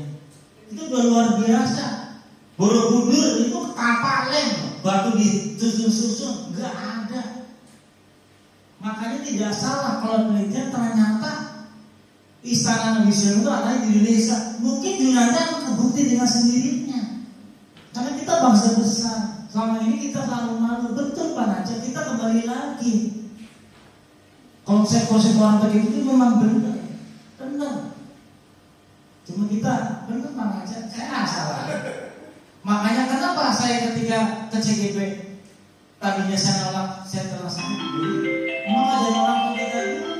Itu udah luar biasa. Borobudur itu kapalen, batu disusun-susun, nggak ada. Makanya tidak salah kalau penelitian ternyata istana Nabi Sulaiman itu ada di Indonesia. Mungkin Yunani akan kebukti dengan sendirinya. Karena kita bangsa besar. Selama ini kita selalu malu. Betul Pak Najat, kita kembali lagi. Konsep-konsep orang tadi itu memang benar. Cuma kita benar Pak Najat, saya nggak salah. Makanya kenapa saya ketika ke CGP tadinya saya nolak, saya terasa maka jadi orang kita dulu.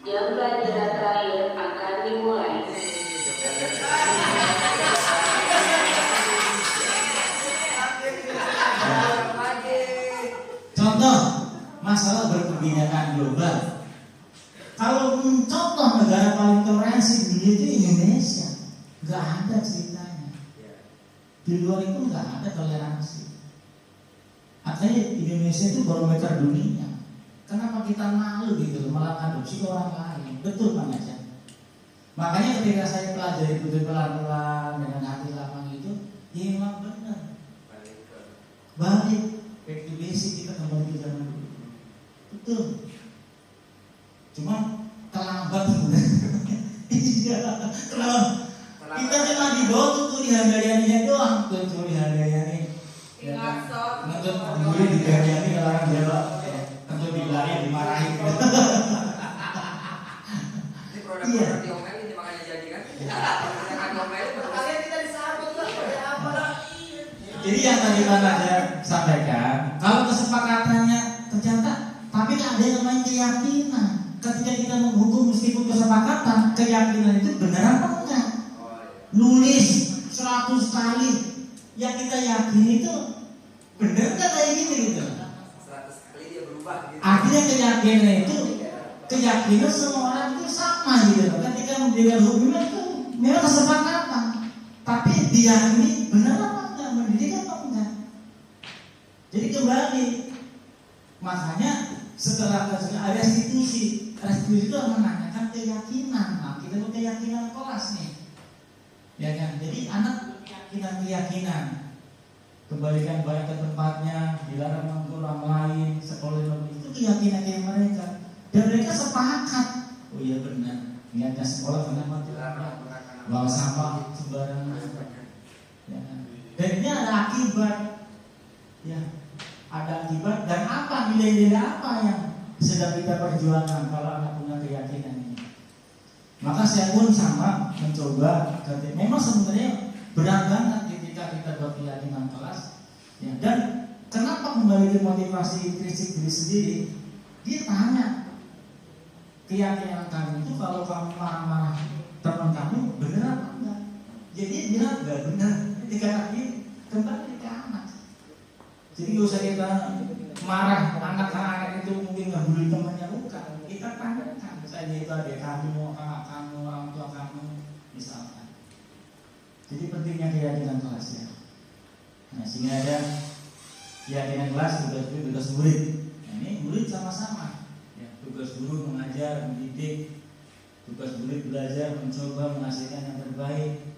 Jam pelajaran terakhir akan dimulai. Contoh masalah berkebinekaan global. Kalau contoh negara paling toleransi di dunia itu Indonesia, nggak ada ceritanya. Di luar itu nggak ada toleransi. Artinya Indonesia itu barometer dunia. Kenapa kita malu gitu malah adopsi orang lain? Betul Pak Najat. Makanya ketika saya pelajari itu pelan-pelan dengan hati lapang itu, ya memang benar. Balik back to basic, kita kembali ke zaman dulu. Betul. Cuma terlambat sebenarnya. Iya. Kita cuma dibawa tuh curi handayaninya doang, tuh curi handayani. Nonton dulu di handayani orang Jawa. Tentu dilari, dimarahin. Ini produk-produk diomelin ini makanya jadi kan? Jangan diomelin, makanya kita disambut lah. Jadi yang tadi Pak Najat sampaikan, kalau kesepakatannya ternyata, tapi ada yang namanya keyakinan. Ketika kita menghukum meskipun kesepakatan, keyakinan itu benar apa enggak? Nulis 100 kali, yang kita yakini itu benar nggak kayak gini gitu? Akhirnya keyakinan semua orang itu sama gitu. Ketika memberikan hukuman itu memang kesepakatan, tapi diyakini benar apa enggak, mendidik apa enggak. Jadi kembali, makanya setelah ada restitusi itu menanyakan keyakinan. Nah, kita punya keyakinan kelas nih, ya kan? Jadi anak keyakinan. Kembalikan barang ke tempatnya, dilarang mengganggu orang lain, sekolah itu keyakinan mereka, dan mereka sepakat. Oh iya benar, niatnya sekolah kenapa dilarang, bawa sampah sembarangan. Ya. Dan ini ada akibat, ya, ada akibat dan apa nilai-nilai apa yang sedang kita perjuangkan kalau anak punya keyakinan ini. Maka saya pun sama mencoba, memang sebenarnya berat banget ketika kita berkeyakinan kelas, ya. Dan kenapa kembali ke motivasi kritik diri sendiri? Dia tanya, keyakinan kamu itu kalau kamu marah-marah teman kamu benar apa enggak? Jadi bilang nggak benar. Ketika lagi kembali ke anak. Jadi nggak usah kita marah anak-anak itu mungkin nggak bully temannya, bukan. Kita tanyakan, misalnya itu adik kamu, kakak kamu, orang tua kamu, misalkan. Jadi pentingnya keyakinan kelas ya. Nah, sehingga ada keyakinan kelas, tugas murid. Nah, ini murid sama-sama. Ya, tugas guru mengajar, mendidik. Tugas murid belajar, mencoba menghasilkan yang terbaik.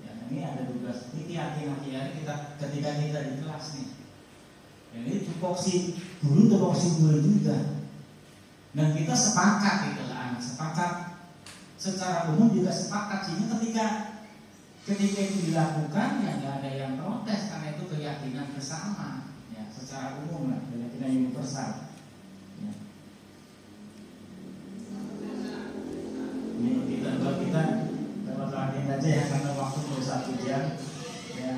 Ya, ini ada tugas. Ini keyakinan kita ketika kita di kelas nih. Ini tupoksi guru, tupoksi murid juga. Dan kita sepakat gitu lah, sepakat secara umum juga sepakat. Sehingga ketika itu dilakukan ya nggak ada yang protes karena itu keyakinan bersama. Ya, secara umum lah, keyakinan universal. Ya. Ini kita dapat latihan aja ya karena waktu mau 1 jam. Ya.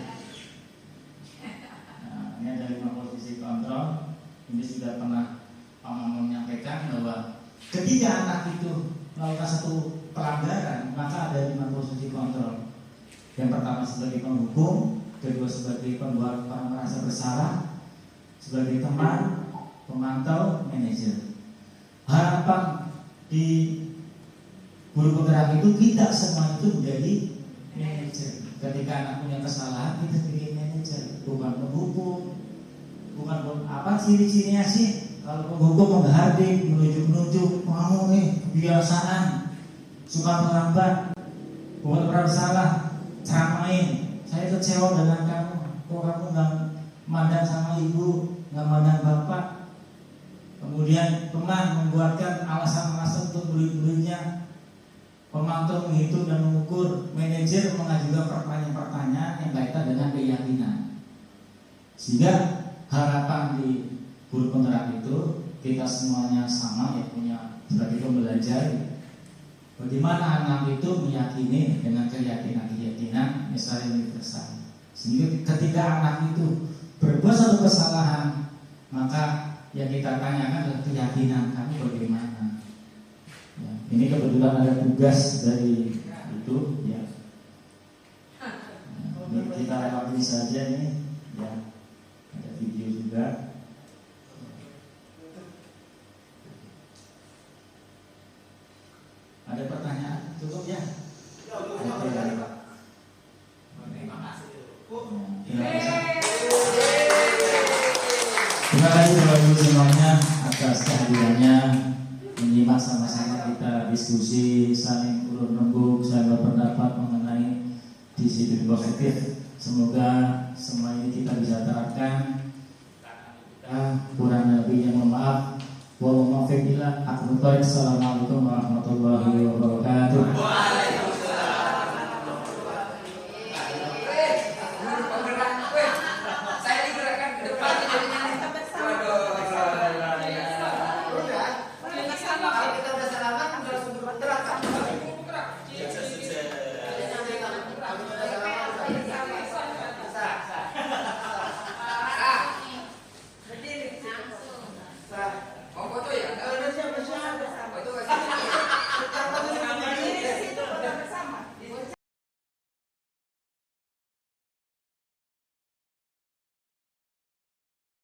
Nah, ini ada 5 posisi kontrol. Ini sudah pernah Pak Mamun menyampaikan bahwa ketika anak itu melakukan satu pelanggaran maka ada 5 posisi kontrol. Yang pertama sebagai penghukum, kedua sebagai pembuat orang merasa bersalah, sebagai teman, pemantau, manajer. Harapan di guru penggerak itu tidak semua itu menjadi manajer. Ketika anak punya kesalahan kita jadi manajer, bukan penghukum, bukan apa ciri-cirinya sih? Kalau penghukum menghardik, menunjuk-nunjuk, mau nih kebiasaan, suka melambat, bukan pernah bersalah, ceramain, saya kecewa dengan kamu, kok kamu nggak mandang sama ibu, nggak mandang bapak. Kemudian teman membuatkan alasan-alasan untuk murid-muridnya. Pemantau menghitung dan mengukur, manajer mengajukan pertanyaan-pertanyaan yang kaitan dengan keyakinan. Sehingga harapan di guru penggerak itu kita semuanya sama ya punya sebagai pembelajar. Bagaimana anak itu meyakini dengan keyakinan misalnya universal. Sehingga ketika anak itu berbuat satu kesalahan, maka yang kita tanyakan adalah keyakinan kamu bagaimana. Ya, ini kebetulan ada tugas dari itu ya. Ini kita lewati saja nih ya. Ada video juga. Ada pertanyaan? Cukup ya? Terima kasih Bapak Ibu semuanya atas kehadirannya, menyimak sama-sama kita diskusi, saling urun rembuk, saling berpendapat mengenai disiplin positif. Semoga semua ini kita bisa terapkan. Kurang lebihnya mohon maaf. Assalamualaikum warahmatullahi wabarakatuh.